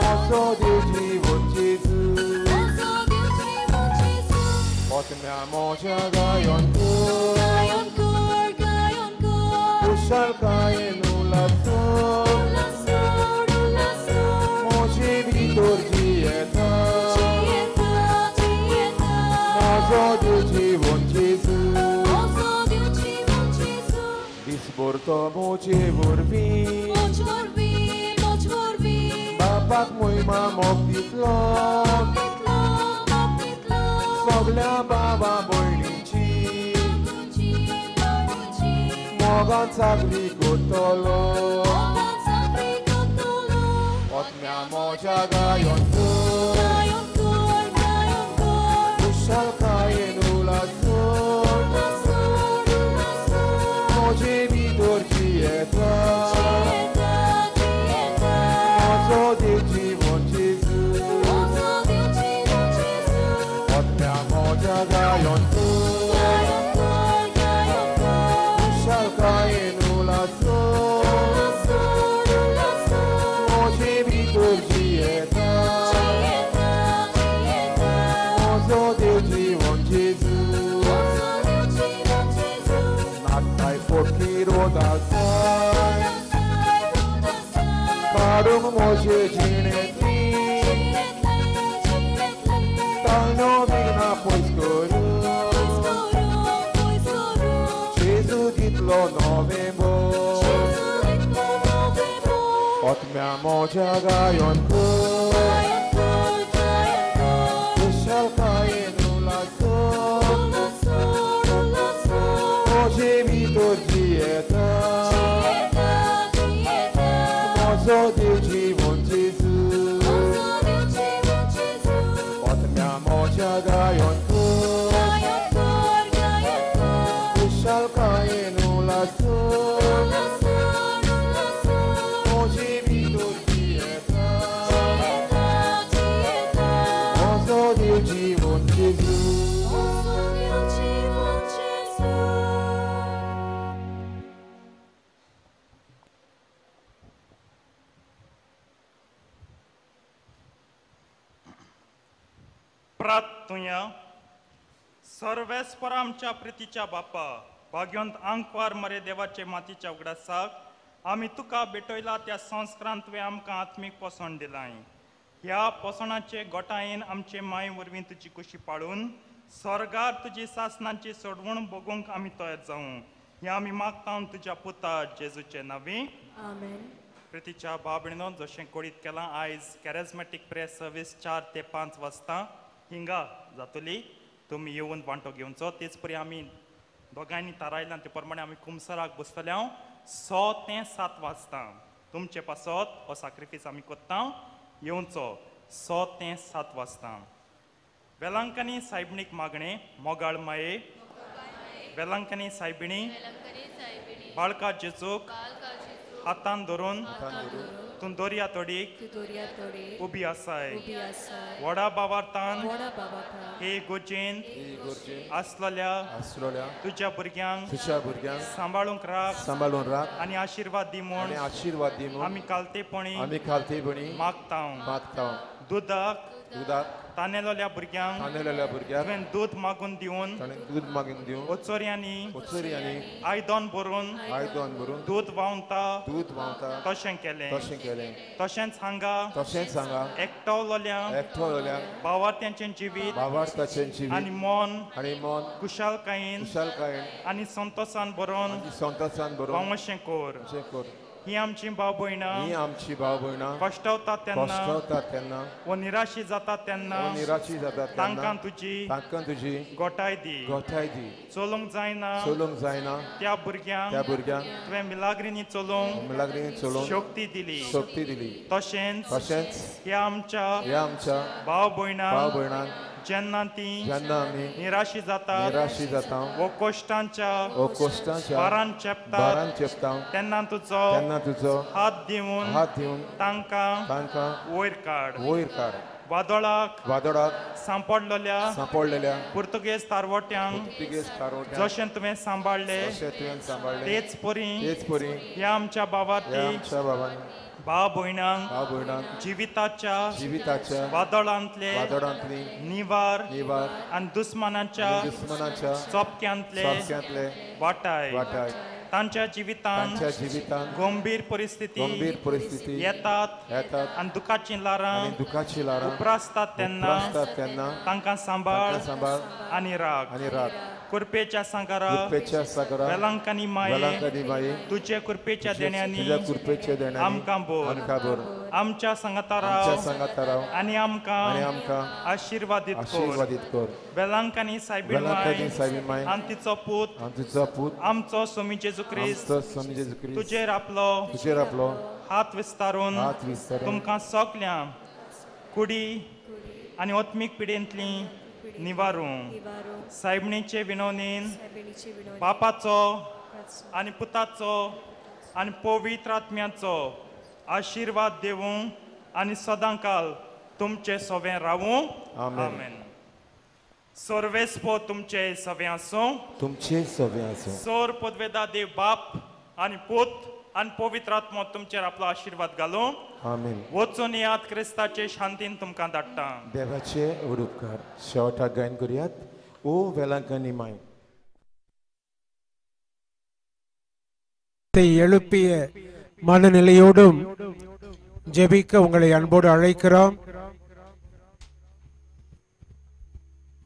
mozo deu jivon Jesus otmea moja gayon ko kushal kain ulaso moje bidor dieta mozo deu jivon Jesus Disborto moje vorbi bapak mój mamok ditlom Soglia baba boynici Mogan sagli kutolo Otmea moja gayon ko Kushal kain ulas मोठ्या गायन विशालकायेन उलासो मोठे भितर जियेता mojo देव जीवन जेजू नाताय फोटली रोदासाय काढून मोठे जिणेतली तानो बिना पयस करू जेजू दितलो नोवेंबो Otmea moja gayon ko Vishalkayen ulaso Moje vitor dieta Mozo de jivon Jesu Otmea moja gayon ko Vishalkayen ulaso जीवन जेजू प्रार्थना सर्वेस्पर आमच्या प्रितीच्या बापा भाग्यवंत आंकवार मरे देवाचे मातीच्या उगडासाक आमी तुका भेटयला त्या संस्कारांत तुवें आमकां आत्मीक पोसण दिलाय ह्या पोसणाचे गोठायेन आमचे माय वरवीं तुजी कुशी पाळून स्वर्गार तुजी सासनांची सोडवण बगूंक आमी तयार जावं हें आमी मागता तुज्या पुता जेजूचे नांवी आमेन. प्रितीच्या भाव भयणीनो जशें कोडीत केलां आयज कॅरिझमॅटीक प्रेयर सर्वीस 4 ते 5 वाजता हिंगा जातली तुमी येवन वांटो घेवचो तेच परी आमी दोगांयनी थारायलां ते प्रमाणे आमी कुमसराक बसतले 6 ते 7 वाजता तुमचे पासत हो सॅक्रिफायस आमी कोत्ता येवचो 6 ते 7 वाजता वेलांकनी सायबणीक मागणे मोगाळ माये वेलांकनी सायबिणी बाळका जेजूक हातान धरून तूं दोर्या तोडीक उबी आसाय व्हडा बावार्थान हे गोजेन आसलेल्या तुज्या भुरग्यांक सांबाळूंक राख आनी आशिर्वाद दी म्हूण आमी कालतेपणी मागता दुधाक तानेलोल्या भुरग्यांक तुवें दूध मागून दिवन ओचोऱ्यांनी आयदन भरून दूध वावता तशें केलें तशेंच हांगा एकटवलोल्या भावार्थ्यांचें जिवीत आनी मन कुशालकायेन आनी संतोषान भरून वावशें कोर ही आमची भाव भयणां कश्टावतात तेन्ना व निराशी जातात तेन्ना तांकां तुजी गोठाय दी चलूंक जायना त्या भुरग्यांक तुवें मिलाग्रींनी चलूंक शक्ती दिली तशेंच ह्या आमच्या भाव भयणांक जेन्ना ती निराशी जाता वो कोश्टांच्या वारान चेपता तेन्ना तुजो हात दिवन तांकां वयर काड वादळाक सांपडलेल्या पुर्तुगेज तारवट्यांक जशें तुवें सांबाळले तेच परी ह्या आमच्या भावार्थी भाव भयणांक जिविताच्या वादळांतले निवार आनी दुस्मानाच्या चोपक्यांतले वाटाय तांच्या जिवितांत गंभीर परिस्थिती येतात आनी दुखाची लारां उप्रासतात तेन्ना तांकां सांबाळ आनी राख कुरपेच्या सांगारा वेलांकनी माये तुजे कुरपेच्या देण्यांनी आमकां बोर आमच्या सांगाता राव आनी आमकां आशिर्वादीत कर वेलांकनी सायबीण माय आनी तिचो पूत आमचो स्वामी जेजू क्रिस्त तुजेर आपलो हात विस्तारून तुमकां सगल्यांक कुडी आनी आत्मीक पिडेंतली निवारूं सायबणीचे विनवणेन बापाचो आनी पुताचो आनी पवित्र आत्म्याचो आशिर्वाद दिवूं आनी सदांकाल तुमचे सोवें रावूं आमेन. सोर्वेस्पो तुमचे सवे आसूं तुमचे सवे आसूं सोर पदवेदा देव बाप आनी पूत आनी पवित्र आत्मो तुमचेर आपलो आशीर्वाद घालूं आमीन वचून यात क्रिस्ताचे शांतीन तुमकां धाडटा देवाचे उडुपकार शेवटाक गायन करुयात ओ वेलांकनी माय எழுப்பிய மனநிலையோடும் ஜெபிக்க உங்களை அன்போடு அழைக்கிறோம்.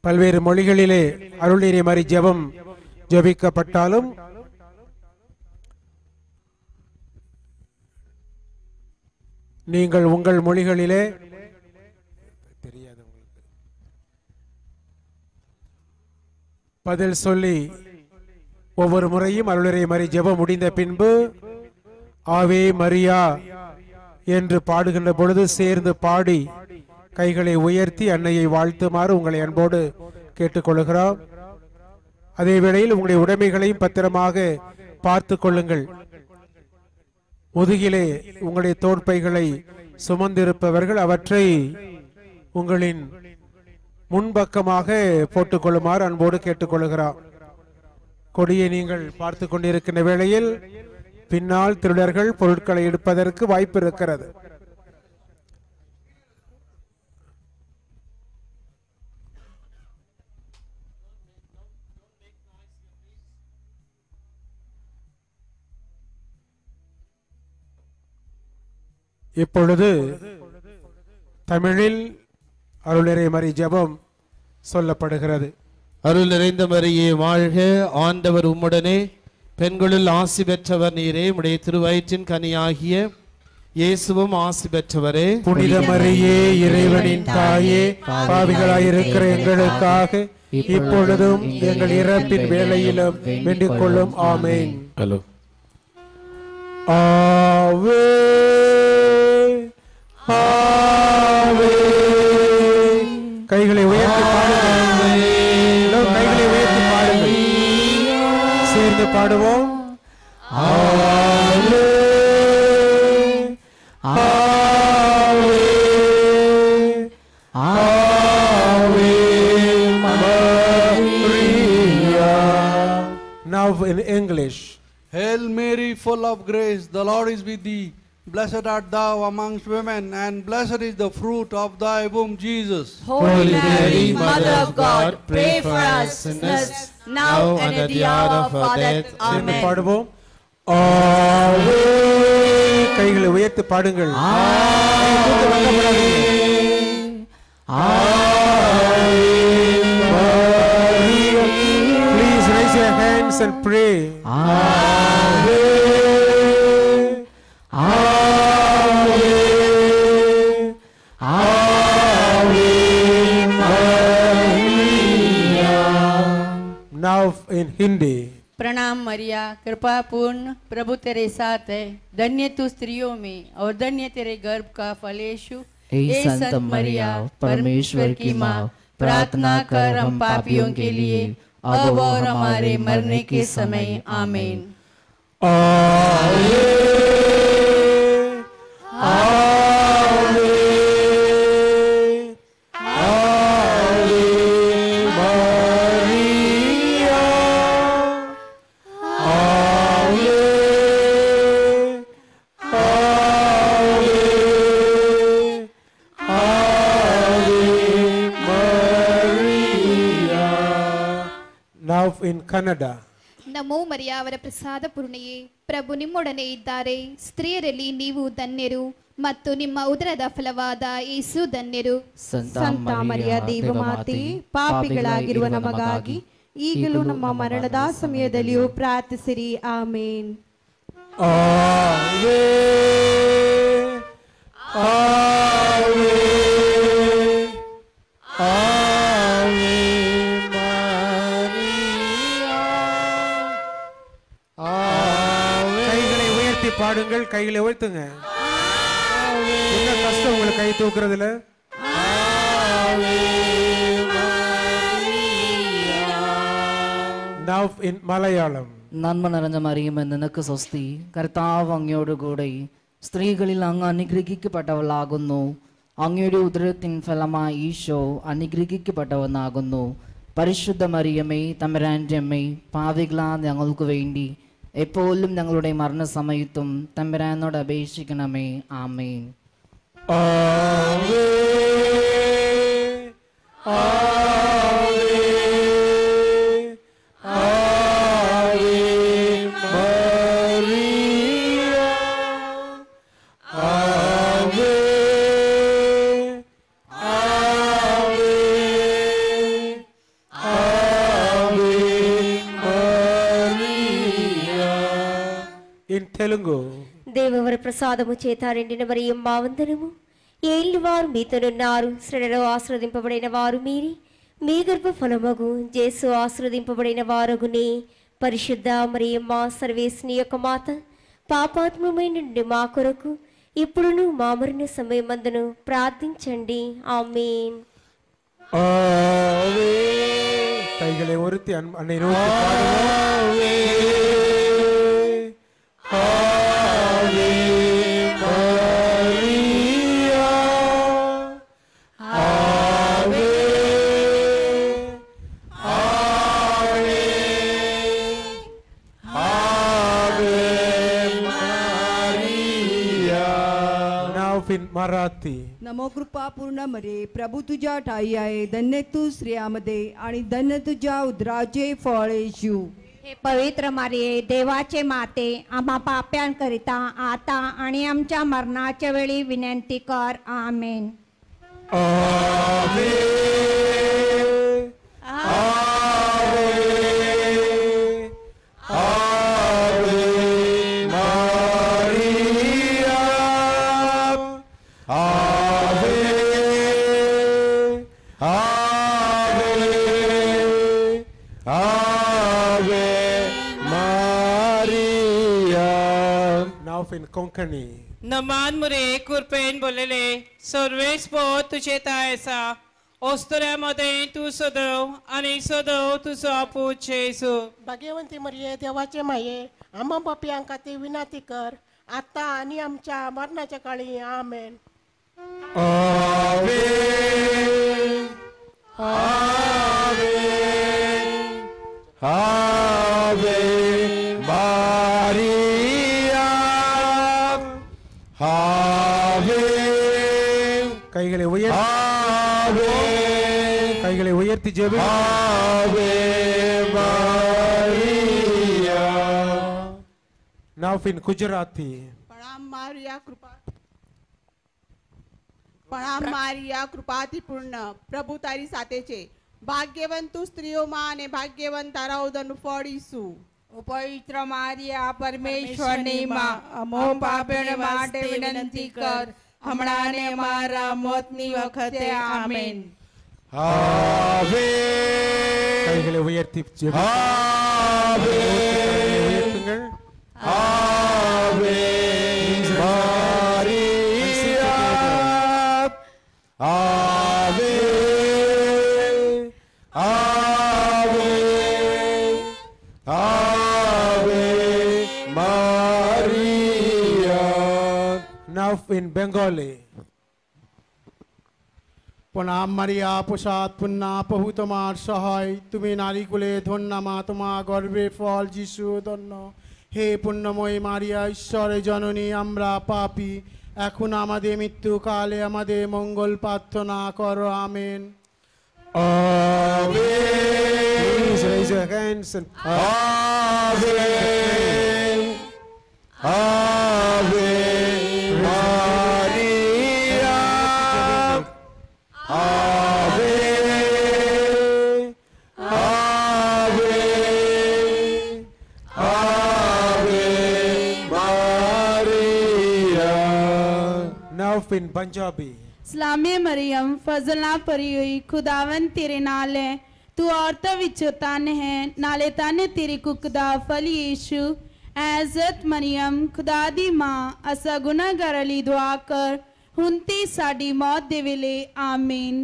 பல்வேறு மொழிகளிலே அருள்நீரை மாதிரி ஜெபம் ஜெபிக்கப்பட்டாலும் நீங்கள் உங்கள் மொழிகளிலே பதில் சொல்லி ஒவ்வொரு முறையும் அருள்நீரை மாதிரி ஜெபம் முடிந்த பின்பு ஆவே மரியா என்று பாடுகின்ற பொழுது சேர்ந்து பாடி கைகளை உயர்த்தி அன்னையை வாழ்த்துமாறு உங்களை அன்போடு கேட்டுக்கொள்கிறோம். அதே வேளையில் உங்களுடைய உடைமைகளையும் பத்திரமாக பார்த்து கொள்ளுங்கள். முதுகிலே உங்களுடைய தோற்பைகளை சுமந்திருப்பவர்கள் அவற்றை உங்களின் முன்பக்கமாக போட்டுக்கொள்ளுமாறு அன்போடு கேட்டுக்கொள்கிறோம். கொடியை நீங்கள் பார்த்து கொண்டிருக்கின்ற வேளையில் பின்னால் திருடர்கள் பொருட்களை எடுப்பதற்கு வாய்ப்பு இருக்கிறது. இப்பொழுது தமிழில் அருள்நிறை மரி ஜெபம் சொல்லப்படுகிறது. அருள் நிறைந்த மரியே வாழ்க, ஆண்டவர் உம்முடனே, பெண்களுள் ஆசி பெற்றவர் நீரே, உடைய திருவயிற்றின் கனியாகிய இயேசுவும் ஆசி பெற்றவரே. புனித மரியே, இறைவனின் தாயே, பாவிகளாயிருக்கிற எங்களுக்காக இப்பொழுதும் எங்கள் இறப்பின் வேளையிலும் வேண்டிக் கொள்ளும். ஆமென். ஹலோ. ஆவே ஆவே. கைகளை உயர்த்தி பாடுங்கள். கைகளை உயர்த்தி பாடுங்கள். சேர்ந்து பாடுவோம். ஆவே ஆவே ஆவே Maria. Now in English. Hail Mary, full of grace, the Lord is with thee. Blessed art thou amongst women, and blessed is the fruit of thy womb, Jesus. Holy Mary, Mother of God, pray for us sinners, now and at the hour of our death. Amen. பாடுவோம். ஆவே. கைகளை உயர்த்தி பாடுங்கள். Please raise your hands and pray. Ave, Ave, Ave Maria. Now in Hindi. प्रणाम मरिया, कृपा पूर्ण, प्रभु तेरे साथ है, धन्य तू स्त्रियों में और धन्य तेरे गर्भ का फल यीशु। हे संत मरिया, परमेश्वर की माँ, प्रार्थना कर हम पापियों के लिए अब और हमारे मरने के समय। आमीन। आवे, आवे, आवे मरिया, आवे, आवे, आवे मरिया. Now in Kannada. ನಮೋ ಮರಿಯ ಅವರ ಪ್ರಸಾದ ಪೂರ್ಣೆಯೇ, ಪ್ರಭು ನಿಮ್ಮೊಡನೆ ಇದ್ದಾರೆ, ಸ್ತ್ರೀಯರಲ್ಲಿ ನೀವು ಧನ್ಯರು ಮತ್ತು ನಿಮ್ಮ ಉದರದ ಫಲವಾದ ಯೇಸು ಧನ್ಯರು. ಸಂತ ಮರಿಯ ದೇವಮಾತೆ, ಪಾಪಿಗಳಾಗಿರುವ ನಮಗಾಗಿ ಈಗಲೂ ನಮ್ಮ ಮರಣದ ಸಮಯದಲ್ಲಿಯೂ ಪ್ರಾರ್ಥಿಸಿರಿ. ಆಮೇನ್. ಆವೆ, ಆವೆ, ಆವೆ மரியா. கைகளை உயர்த்தி பாடுங்கள். கைகளை உயர்த்துங்க. என்ன கஷ்டம் உங்களுக்கு கை தூக்குறதுல? Now in Malayalam. നന്മ നിറഞ്ഞ മറിയമേ, നിനക്ക് സ്വസ്തി, കർത്താവ് അങ്ങയോടുകൂടെ സ്ത്രീകളിൽ അങ്ങ് അനുഗ്രഹിക്കപ്പെട്ടവളാകുന്നു. അങ്ങയുടെ ഉദരത്തിൻ ഫലമായി ഈശോ അനുഗ്രഹിക്കപ്പെട്ടവനാകുന്നു. പരിശുദ്ധ മറിയമേ തമ്പുരാൻ്റെ അമ്മേ, പാപികളായ ഞങ്ങൾക്ക് വേണ്ടി എപ്പോഴും ഞങ്ങളുടെ മരണസമയത്തും തമ്പുരാനോട് അപേക്ഷിക്കണമേ. ആമേൻ. In Telugu. దేవవర ప్రసాదము చేత రెండిన మరియమ్మ వందనము. ఏళ్ళు వారు మీతోనున్నారు, శ్రేణలో ఆశ్రదింపబడిన వారు మీరి, మీ గర్భఫలమగు జేసు ఆశ్రదింపబడిన వారగునే. పరిశుద్ధ మరియమ్మ సర్వేశ్వని యొక్క మాత, పాపాత్మమైన నుండి మా కొరకు ఇప్పుడును మా మరణ సమయమందును ప్రార్థించండి. ఆమేన్. கைகளை ஒருத்தி அன்னை நோக்கி பாடுவோம். मराठी. नमो कृपा पूर्ण मरे, प्रभू तुझ्या ठाई आहे, धन्य तू स्त्रियामध्ये आणि धन्य तुझ्या उदराचे फळ येशू. हे पवित्र मारिये, देवाचे माते, आम्हा पाप्यांकरिता आता आणि आमच्या मरणाच्या वेळी विनंती कर. आमेन. in Konkani. नमान मुरे कुरपेन बोलेले सर्वेस पो तुझे तायसा ओस्तऱ्यामध्ये तू सदव आणि सदव तुझा पूज येसू. भाग्यवंती मरिये, देवाचे माये, आम्हा पापियांका ती विनंती कर, आता आणि आमच्या मरणाच्या काळी. आमेन. आमेन. आमेन. आवे मारिया. आवे. கைகளை உயர்த்தி ஜெபி. आवे मारिया. Now in Gujarati. प्रणाम मारिया कृपाती पूर्ण प्रभु तारी साथेचे भाग्यवंत तू स्त्रीओ मा અને ભાગ્યવંત તારા ઉદરનું ફળ ઈસુ. પવિત્ર મારિયા પરમેશ્વરની માં અમો પાપીઓને માટે વિનંતી કર, હમણાં ને અમારા મોતની વખતે. આમેન. आवे. கைகளை உயர்த்தி ஜெபி. आवे. உயர்த்துங்கள். आवे मारिया. आवे. आवे. आवे मारिया. Now in Bengali. প্রণাম মারিয়া, প্রসাদ পুণ্যা, প্রভু তোমার সহায়, তুমি নারী কুলে ধন্য, মা তোমার গর্ভে ফল যিশু ধন্য। হে পুণ্যময়ী মারিয়া, ঈশ্বরের জননী, আমরা পাপী, এখন আমাদের মৃত্যুকালে আমাদের মঙ্গল প্রার্থনা করো। Amen. Please raise your hands and Amen. Amen. Maria. Amen. Amen. Amen. Maria. Now in Punjabi. सलामे मरियम फजलना भरी हुई, खुदावन तेरे नाल है, तू औरतां विचों धन है, नाले धन तेरी कुख दा फल यीशु। ऐज़त मरियम खुदा दी मां, असा गुनाहगार लई दुआ कर, हुण ते साडी मौत दे वेले। आमीन।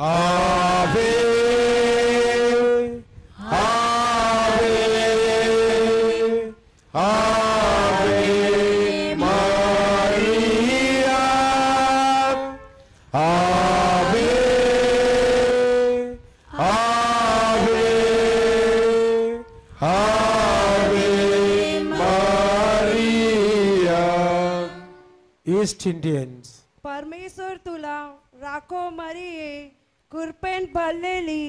Amen. Amen. Amen. Maria. Amen. Amen. West Indians. परमेश्वर तुला राखो मरिये कृपेन भरलेली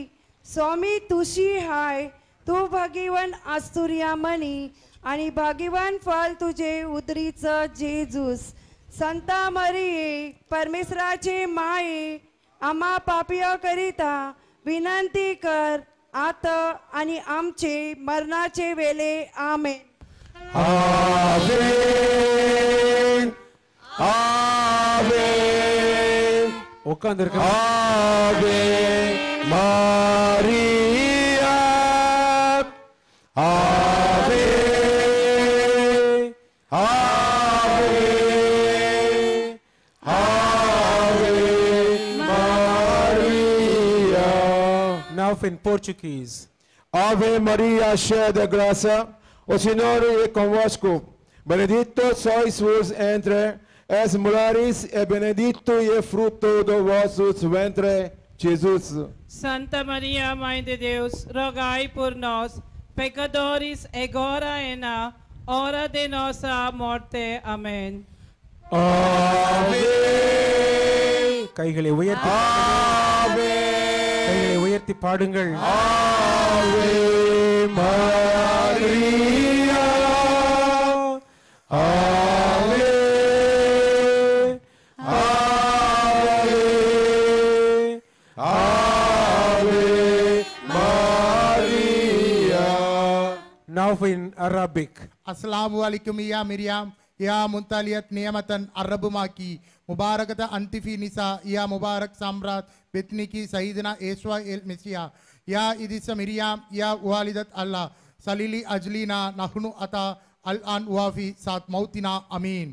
स्वामी तुशी हाय तू भाग्यवान आस्तुर्या मनी आणि भाग्यवान फल तुझे उदरीचं जेजूस संता मरिये परमेश्वराचे माये आम्हा पापिया करिता विनंती कर आता आणि आमचे मरणाचे वेळे आमेन. Amen. Amen. உட்கார்ந்திருக்க Ave Maria. Ave. Ave. Ave Maria. Now in Portuguese. Ave Maria, cheia de graça, o Senhor é convosco. Bendito sois vos entre as mulheres, e bendito é o fruto do vosso ventre, Jesus. Santa Maria, Mãe de Deus, rogai por nós, pecadores, agora e na hora de nossa morte. Amém. Ave. கைகளை உயர்த்தி கைகளை உயர்த்தி பாடுங்கள். Ave Maria. Ave. Ave. Ave Maria. Now in Arabic. Assalamu alaikum ya Miriam ya muntaliyat niyamatan arabumaki mubarakata antifi nisa ya mubarak samrat betniki sayyidina Yeshua el Messiah ya idisa Miriam ya walidat Allah salili ajlina nahnu ata al an wafi sat mautina amin.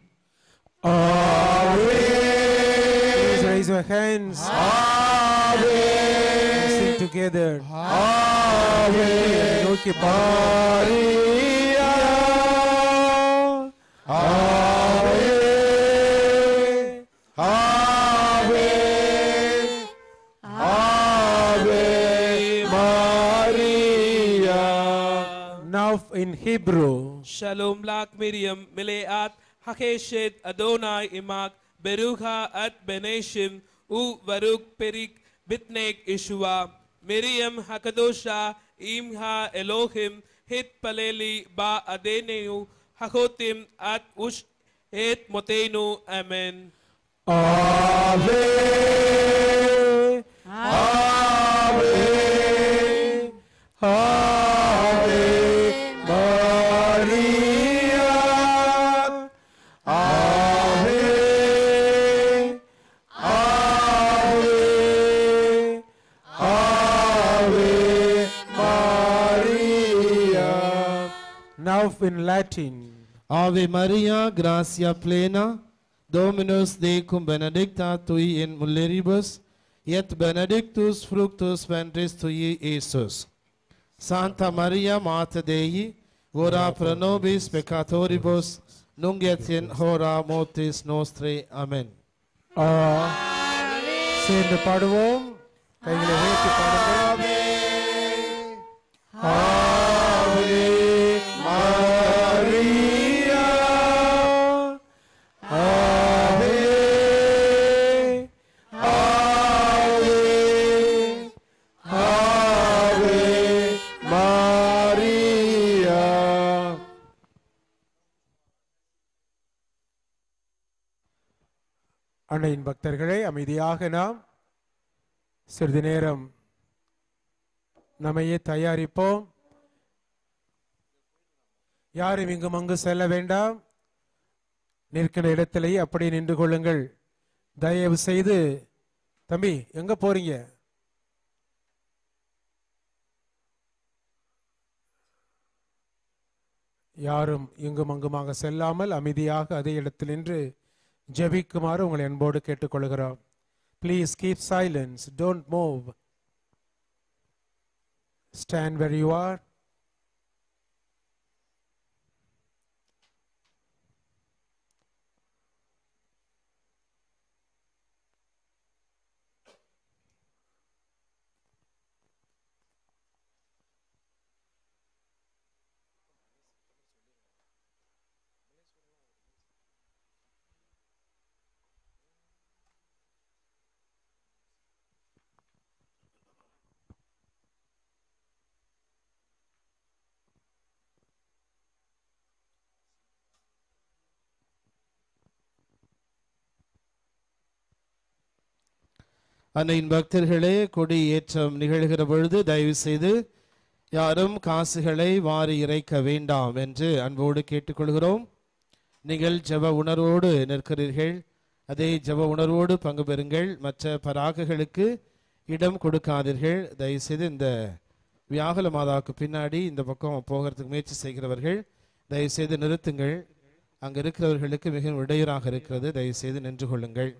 Please raise your hands. Sing together. Okay, Maria. Ave. Ave. Ave Maria. Now in Hebrew. Shalom lak Miriam Mileat Hakeshet Adonai Imak Berucha at Beneshim U Varuk Perik Bitnek Ishua Miriam Hakadosha Imha Elohim Hit Paleli Ba Adeneu Hakotim at Ush Et Motenu. Amen. Ave. Ave. Ave Maria. Ave. Ave. Ave Maria. Now in Latin. Ave Maria, gracia plena, Dominus tecum benedicta tui in mulieribus, et benedictus fructus ventris tui, Iesus. Santa Maria, Mater Dei, ora pro nobis peccatoribus, nunc et in hora mortis nostrae. Amen. சேர்ந்து பாடுவோம். கைகளை உயர்த்தி பாடுங்கள். Ave Maria. Ave. Ave. Ave Maria. அன்னையின் பக்தர்களே, அமைதியாக நாம் சிறிது நேரம் நம்மையே தயாரிப்போம். யாரும் இங்கும் அங்கு செல்ல வேண்டாம். நிற்கிற இடத்திலேயே அப்படியே நின்று கொள்ளுங்கள். தயவு செய்து தம்பி எங்க போறீங்க? யாரும் இங்கும் அங்குமாக செல்லாமல் அமைதியாக அதே இடத்தில் நின்று ஜெபிக்குமாறு உங்களை அன்போடு கேட்டுக்கொள்கிறோம். Please keep silence. Don't move. Stand where you are. அன்னையின் பக்தர்களே, கொடி ஏற்றம் நிகழ்கிற பொழுது தயவு செய்து யாரும் காசுகளை வாரி இறைக்க வேண்டாம் என்று அன்போடு கேட்டுக்கொள்கிறோம். நீங்கள் ஜெப உணர்வோடு நிற்கிறீர்கள், அதே ஜெப உணர்வோடு பங்கு பெறுங்கள். மற்ற பராக்குகளுக்கு இடம் கொடுக்காதீர்கள். தயவுசெய்து இந்த வியாகுல மாதாவுக்கு பின்னாடி இந்த பக்கம் போகிறதுக்கு முயற்சி செய்கிறவர்கள் தயவுசெய்து நிறுத்துங்கள். அங்கே இருக்கிறவர்களுக்கு மிகவும் இடையூறாக இருக்கிறது. தயவுசெய்து நின்று கொள்ளுங்கள்.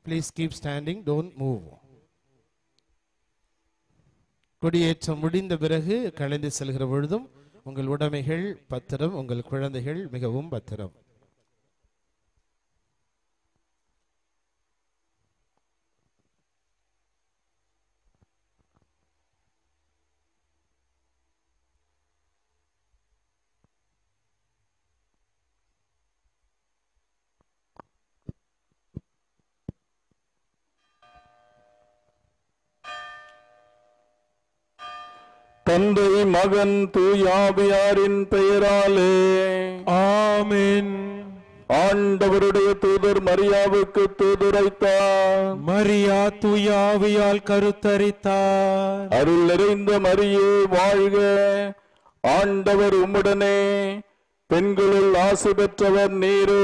Please keep standing, don't move. கொடியேற்றம் முடிந்த பிறகு கலைந்து செல்கிற பொழுதும் உங்கள் உடைமைகள் பத்திரம், உங்கள் குழந்தைகள் மிகவும் பத்திரம். தந்தை மகன் தூயாவியாரின் பெயராலே ஆமென். ஆண்டவருடைய தூதர் மரியாவுக்கு தூதுரைத்தார். மரியா தூயாவியால் கருத்தரித்தார். அருள் நிறைந்த மரியே வாழ்க, ஆண்டவர் உம்முடனே, பெண்களுள் ஆசி பெற்றவர் நீரே,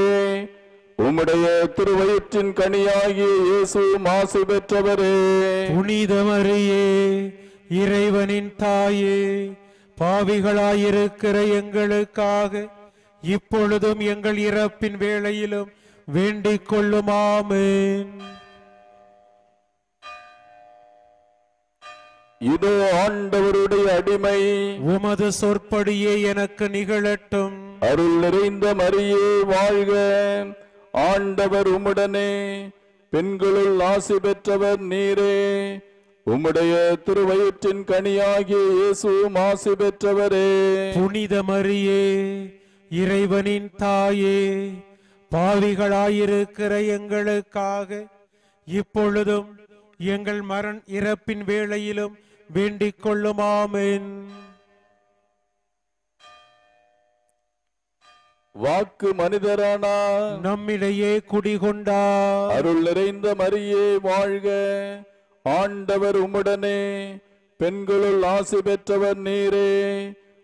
உம்முடைய திருவயிற்றின் கனியாகிய இயேசு ஆசி பெற்றவரே. புனித மரியே, இறைவனின் தாயே, பாவிகளாயிருக்கிற எங்களுக்காக இப்பொழுதும் எங்கள் இறப்பின் வேளையிலும் வேண்டிக் கொள்ளும். ஆமென். இதோ ஆண்டவருடைய அடிமை, உமது சொற்படியே எனக்கு நிகழட்டும். அருள் நிறைந்த மரியே வாழ்க, ஆண்டவர் உம்முடனே, பெண்களுள் ஆசி பெற்றவர் நீரே, உம்முடைய திருவயிற்றின் கனியாகிய இயேசு ஆசி பெற்றவரே. புனித மரியே, இறைவனின் தாயே, பாவிகளாயிருக்கிற எங்களுக்காக இப்பொழுதும் எங்கள் இறப்பின் வேளையிலும் வேண்டிக் கொள்ளும். ஆமென். வாக்கு மனிதரானார், நம்மிடையே குடிகொண்டார். அருள் நிறைந்த மரியே வாழ்க, ஆண்டவர் உம்முடனே, பெண்களுள் ஆசி பெற்றவர் நீரே,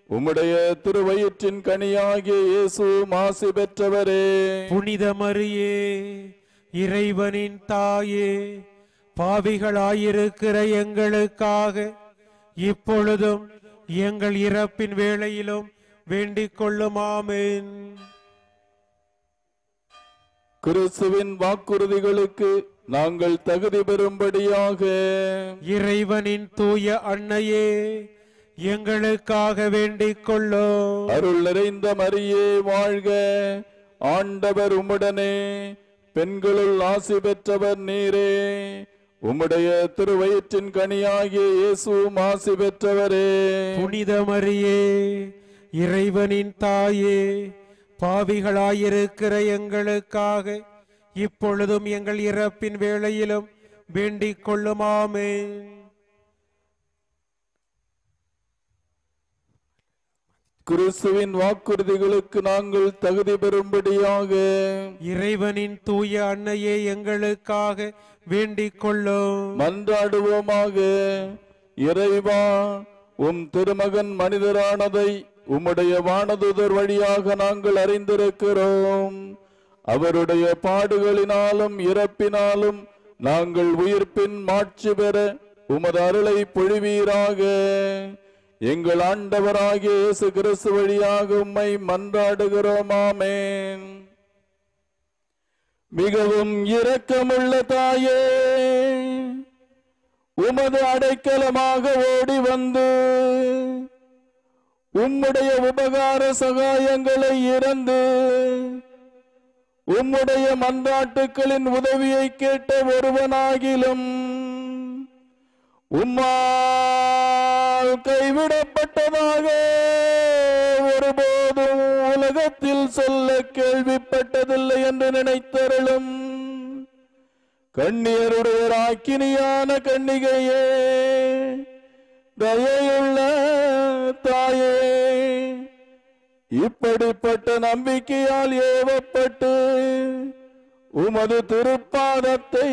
உம்முடைய திருவயிற்றின் கனியாகிய இயேசு ஆசி பெற்றவரே. புனித மரியே, இறைவனின் தாயே, பாவிகளாயிருக்கிற எங்களுக்காக இப்பொழுதும் எங்கள் இறப்பின் வேளையிலும் வேண்டிக் கொள்ளும். ஆமென். கிறிஸ்துவின் வாக்குறுதிகளுக்கு நாங்கள் தகுதி பெறும்படியாக இறைவனின் தூய அன்னையே, எங்களுக்காக வேண்டிக் கொள்ளும். அருள் நிறைந்த மரியே வாழ்க, ஆண்டவர் உம்முடனே, பெண்களுள் ஆசி பெற்றவர் நீரே, உம்முடைய திருவயிற்றின் கனியாகிய இயேசு ஆசி பெற்றவரே. புனித மரியே, இறைவனின் தாயே, பாவிகளாயிருக்கிற எங்களுக்காக இப்பொழுதும் எங்கள் இறப்பின் வேளையிலும் வேண்டிக் கொள்ளும். ஆமென். கிறிஸ்துவின் வாக்குறுதிகளுக்கு நாங்கள் தகுதி பெறும்படியாக இறைவனின் தூய அன்னையே, எங்களுக்காக வேண்டிக் கொள்ளும். மன்றாடுவோமாக. இறைவா, உம் திருமகன் மனிதரானதை உம்முடைய வானதூதர் வழியாக நாங்கள் அறிந்திருக்கிறோம். அவருடைய பாடுகளினாலும் இறப்பினாலும் நாங்கள் உயிர்ப்பின் மாட்சி பெற உமது அருளை பொழிவீராக. எங்கள் ஆண்டவராகிய இயேசு கிறிஸ்து வழியாக உம்மை மன்றாடுகிறோம். ஆமென். மிகவும் இரக்கமுள்ள தாயே, உமது அடைக்கலமாக ஓடி வந்து உம்முடைய உபகார சகாயங்களை இறந்து உம்முடைய மன்றாட்டுக்களின் உதவியை கேட்ட ஒருவனாகிலும் உம்மால் கைவிடப்பட்டதாக ஒருபோதும் உலகத்தில் சொல்ல கேள்விப்பட்டதில்லை என்று நினைத்தருளும். கண்ணியருடைய ராக்கினியான கன்னிகையே, தயையுள்ள தாயே, இப்படிப்பட்ட நம்பிக்கையால் ஏவப்பட்டு உமது திருப்பாத பாதத்தை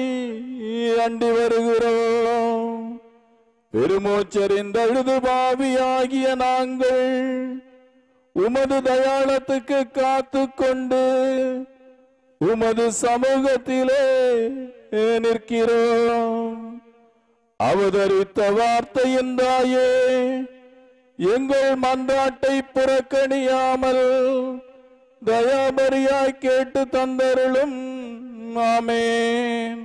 அண்டி வருகிறோம். பெருமூச்சறிந்தழுது பாவியாகிய நாங்கள் உமது தயாளத்துக்கு காத்து கொண்டு உமது சமூகத்திலே நிற்கிறோம். அவதரித்த வார்த்தையின் தாயே, எங்கள் மன்றாட்டை புறக்கணியாமல் தயாபரியாய் கேட்டு தந்தருளும். ஆமென்.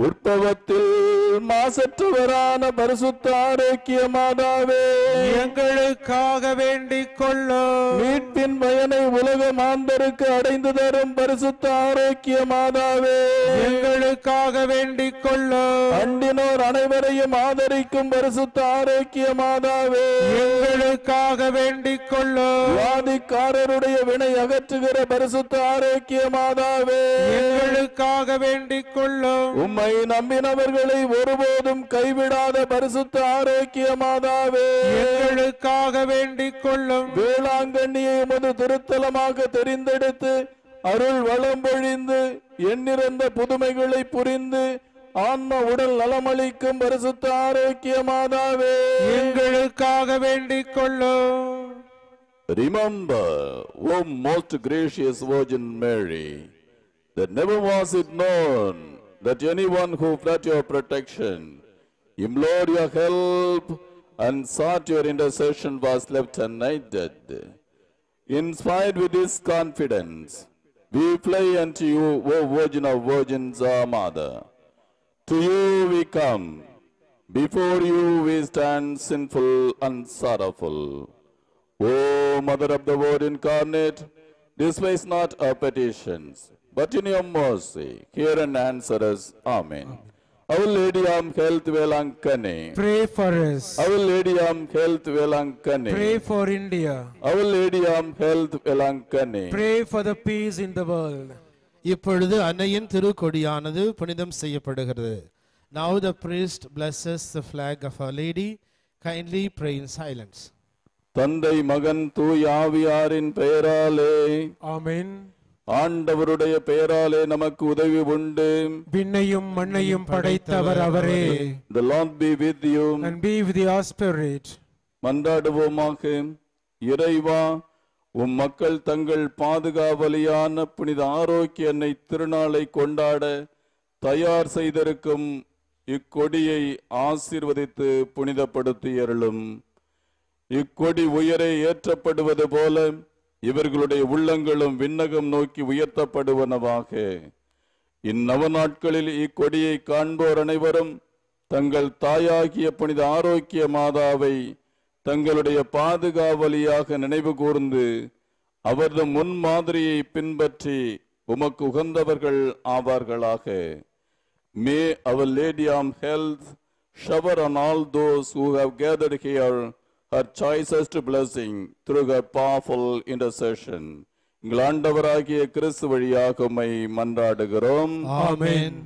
உற்பவத்தில் மாசற்றவரான பரிசுத்த ஆரோக்கிய மாதாவே, எங்களுக்காக வேண்டிக் கொள்ளும். மீட்பின் பயனை உலக மாந்தருக்கு அடைந்து தரும் பரிசுத்த ஆரோக்கிய மாதாவே, எங்களுக்காக வேண்டிக் கொள்ளும். அண்டினோர் அனைவரையும் ஆதரிக்கும் பரிசுத்த ஆரோக்கிய மாதாவே, எங்களுக்காக வேண்டிக் கொள்ளும். வாதிக்காரருடைய வினை அகற்றுகிற பரிசுத்த ஆரோக்கிய மாதாவே, எங்களுக்காக வேண்டிக் கொள்ளும். உம்மை நம்பினவர்களை ஒருபோதும் கைவிடாத பரிசுத்த ஆரோக்கிய மாதாவே, எங்களுக்காக வேண்டிக் கொள்ளும். வேளாங்கண்ணியை உமது திருத்தலமாக தெரிந்தெடுத்து அருள் வளம் பொழிந்து எண்ணிறந்த புதுமைகளை புரிந்து ஆன்ம உடல் நலமளிக்கும் பரிசுத்த ஆரோக்கிய மாதாவே, எங்களுக்காக வேண்டிக் கொள்ளும். Remember, O most gracious Virgin Mary, that never was it known that anyone who fled your protection, implored your help, and sought your intercession was left unaided. Inspired with this confidence, we fly unto you, O Virgin of Virgins, our Mother. To you we come, before you we stand sinful and sorrowful. O Mother of the Word incarnate, despise not our petitions, but in your mercy, hear and answer us. Amen. Our Lady of Health Velankane, Pray for us. Our Lady of Health Velankane, Pray for India. Our Lady of Health Velankane, Pray for the peace in the world. இப்பொழுது அன்னையின் திருக்கொடியானது புனிதம் செய்யப்படுகிறது. Now the priest blesses the flag of Our Lady. Kindly pray in silence. தந்தை மகன் தூய் ஆவியாரின் பெயராலே ஆமென். ஆண்டவருடைய பெயராலே நமக்கு உதவி உண்டு. விண்ணையும் மண்ணையும் படைத்தவர் அவரே. The Lord be with you. And be with your spirit. மன்றாடுவோமாக. இறைவா, உம் மக்கள் தங்கள் பாதுகாவலியான புனித ஆரோக்கிய அன்னை திருநாளை கொண்டாட தயார் செய்திருக்கும் இக்கொடியை ஆசீர்வதித்து புனிதப்படுத்தி அருளும். இக்கொடி உயரே ஏற்றப்படுவது போல இவர்களுடைய உள்ளங்களும் விண்ணகம் நோக்கி உயர்த்தப்படுவனவாக. இந்நவ நாட்களில் இக்கொடியை காண்போர் அனைவரும் தங்கள் தாயாகிய புனித ஆரோக்கிய மாதாவை தங்களுடைய பாதுகாவலியாக நினைவு கூர்ந்து அவரது முன்மாதிரியை பின்பற்றி உமக்கு உகந்தவர்கள் ஆவார்களாக. May Our Lady of Health shower on all those who have gathered here her choicest blessing through her powerful intercession. எங்கள் ஆண்டவராகிய கிறிஸ்து வழியாக உம்மை மன்றாடுகிறோம். ஆமென்.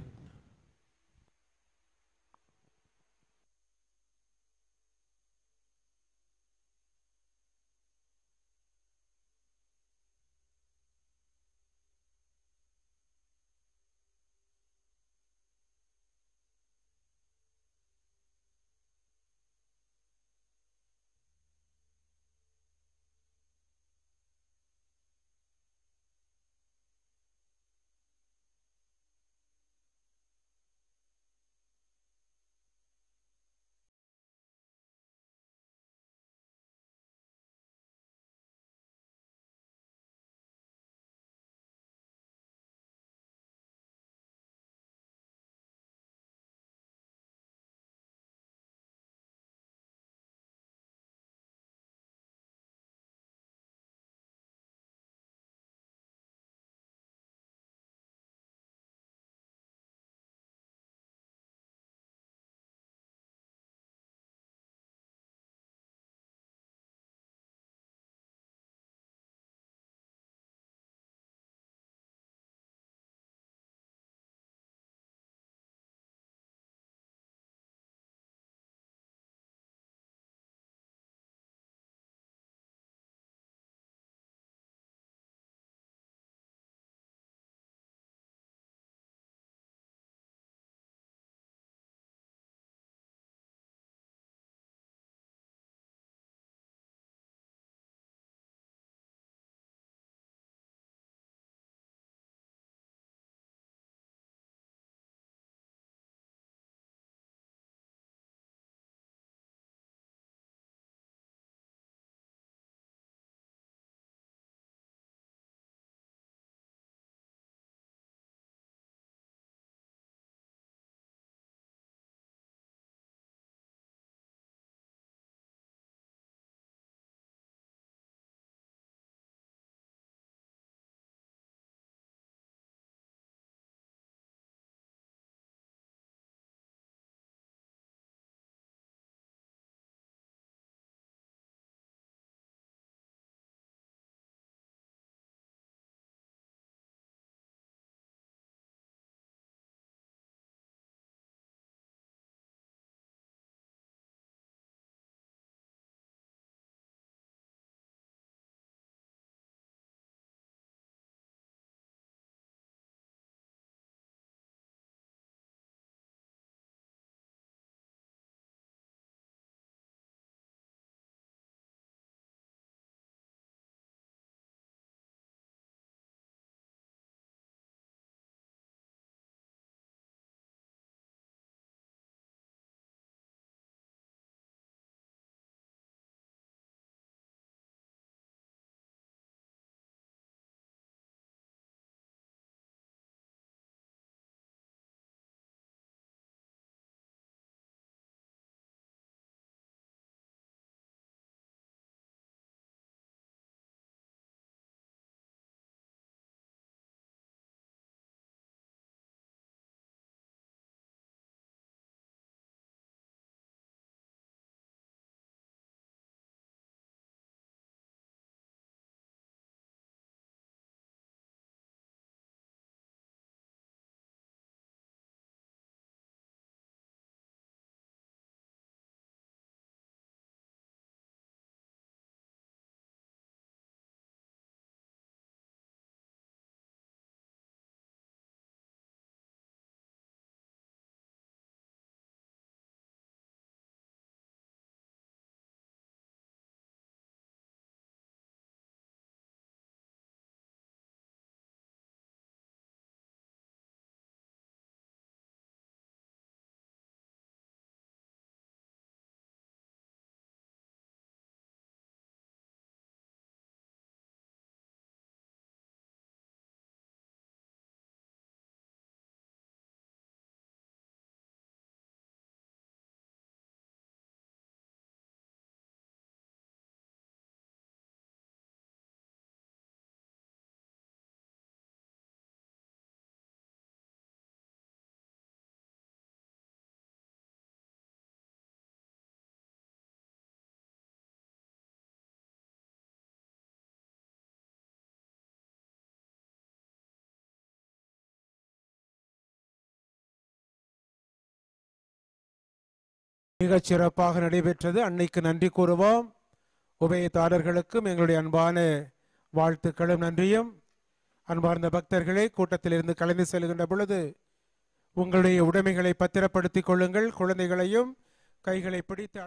மிகச் சிறப்பாக நடைபெற்றது. அன்னைக்கு நன்றி கூறுவோம். உபயதாரர்களுக்கும் எங்களுடைய அன்பான வாழ்த்துக்களும் நன்றியும். அன்பார்ந்த பக்தர்களே, கூட்டத்திலிருந்து கலந்து செல்கின்ற பொழுது உங்களுடைய உடைமைகளை பத்திரப்படுத்திக் கொள்ளுங்கள். குழந்தைகளையும் கைகளை பிடித்து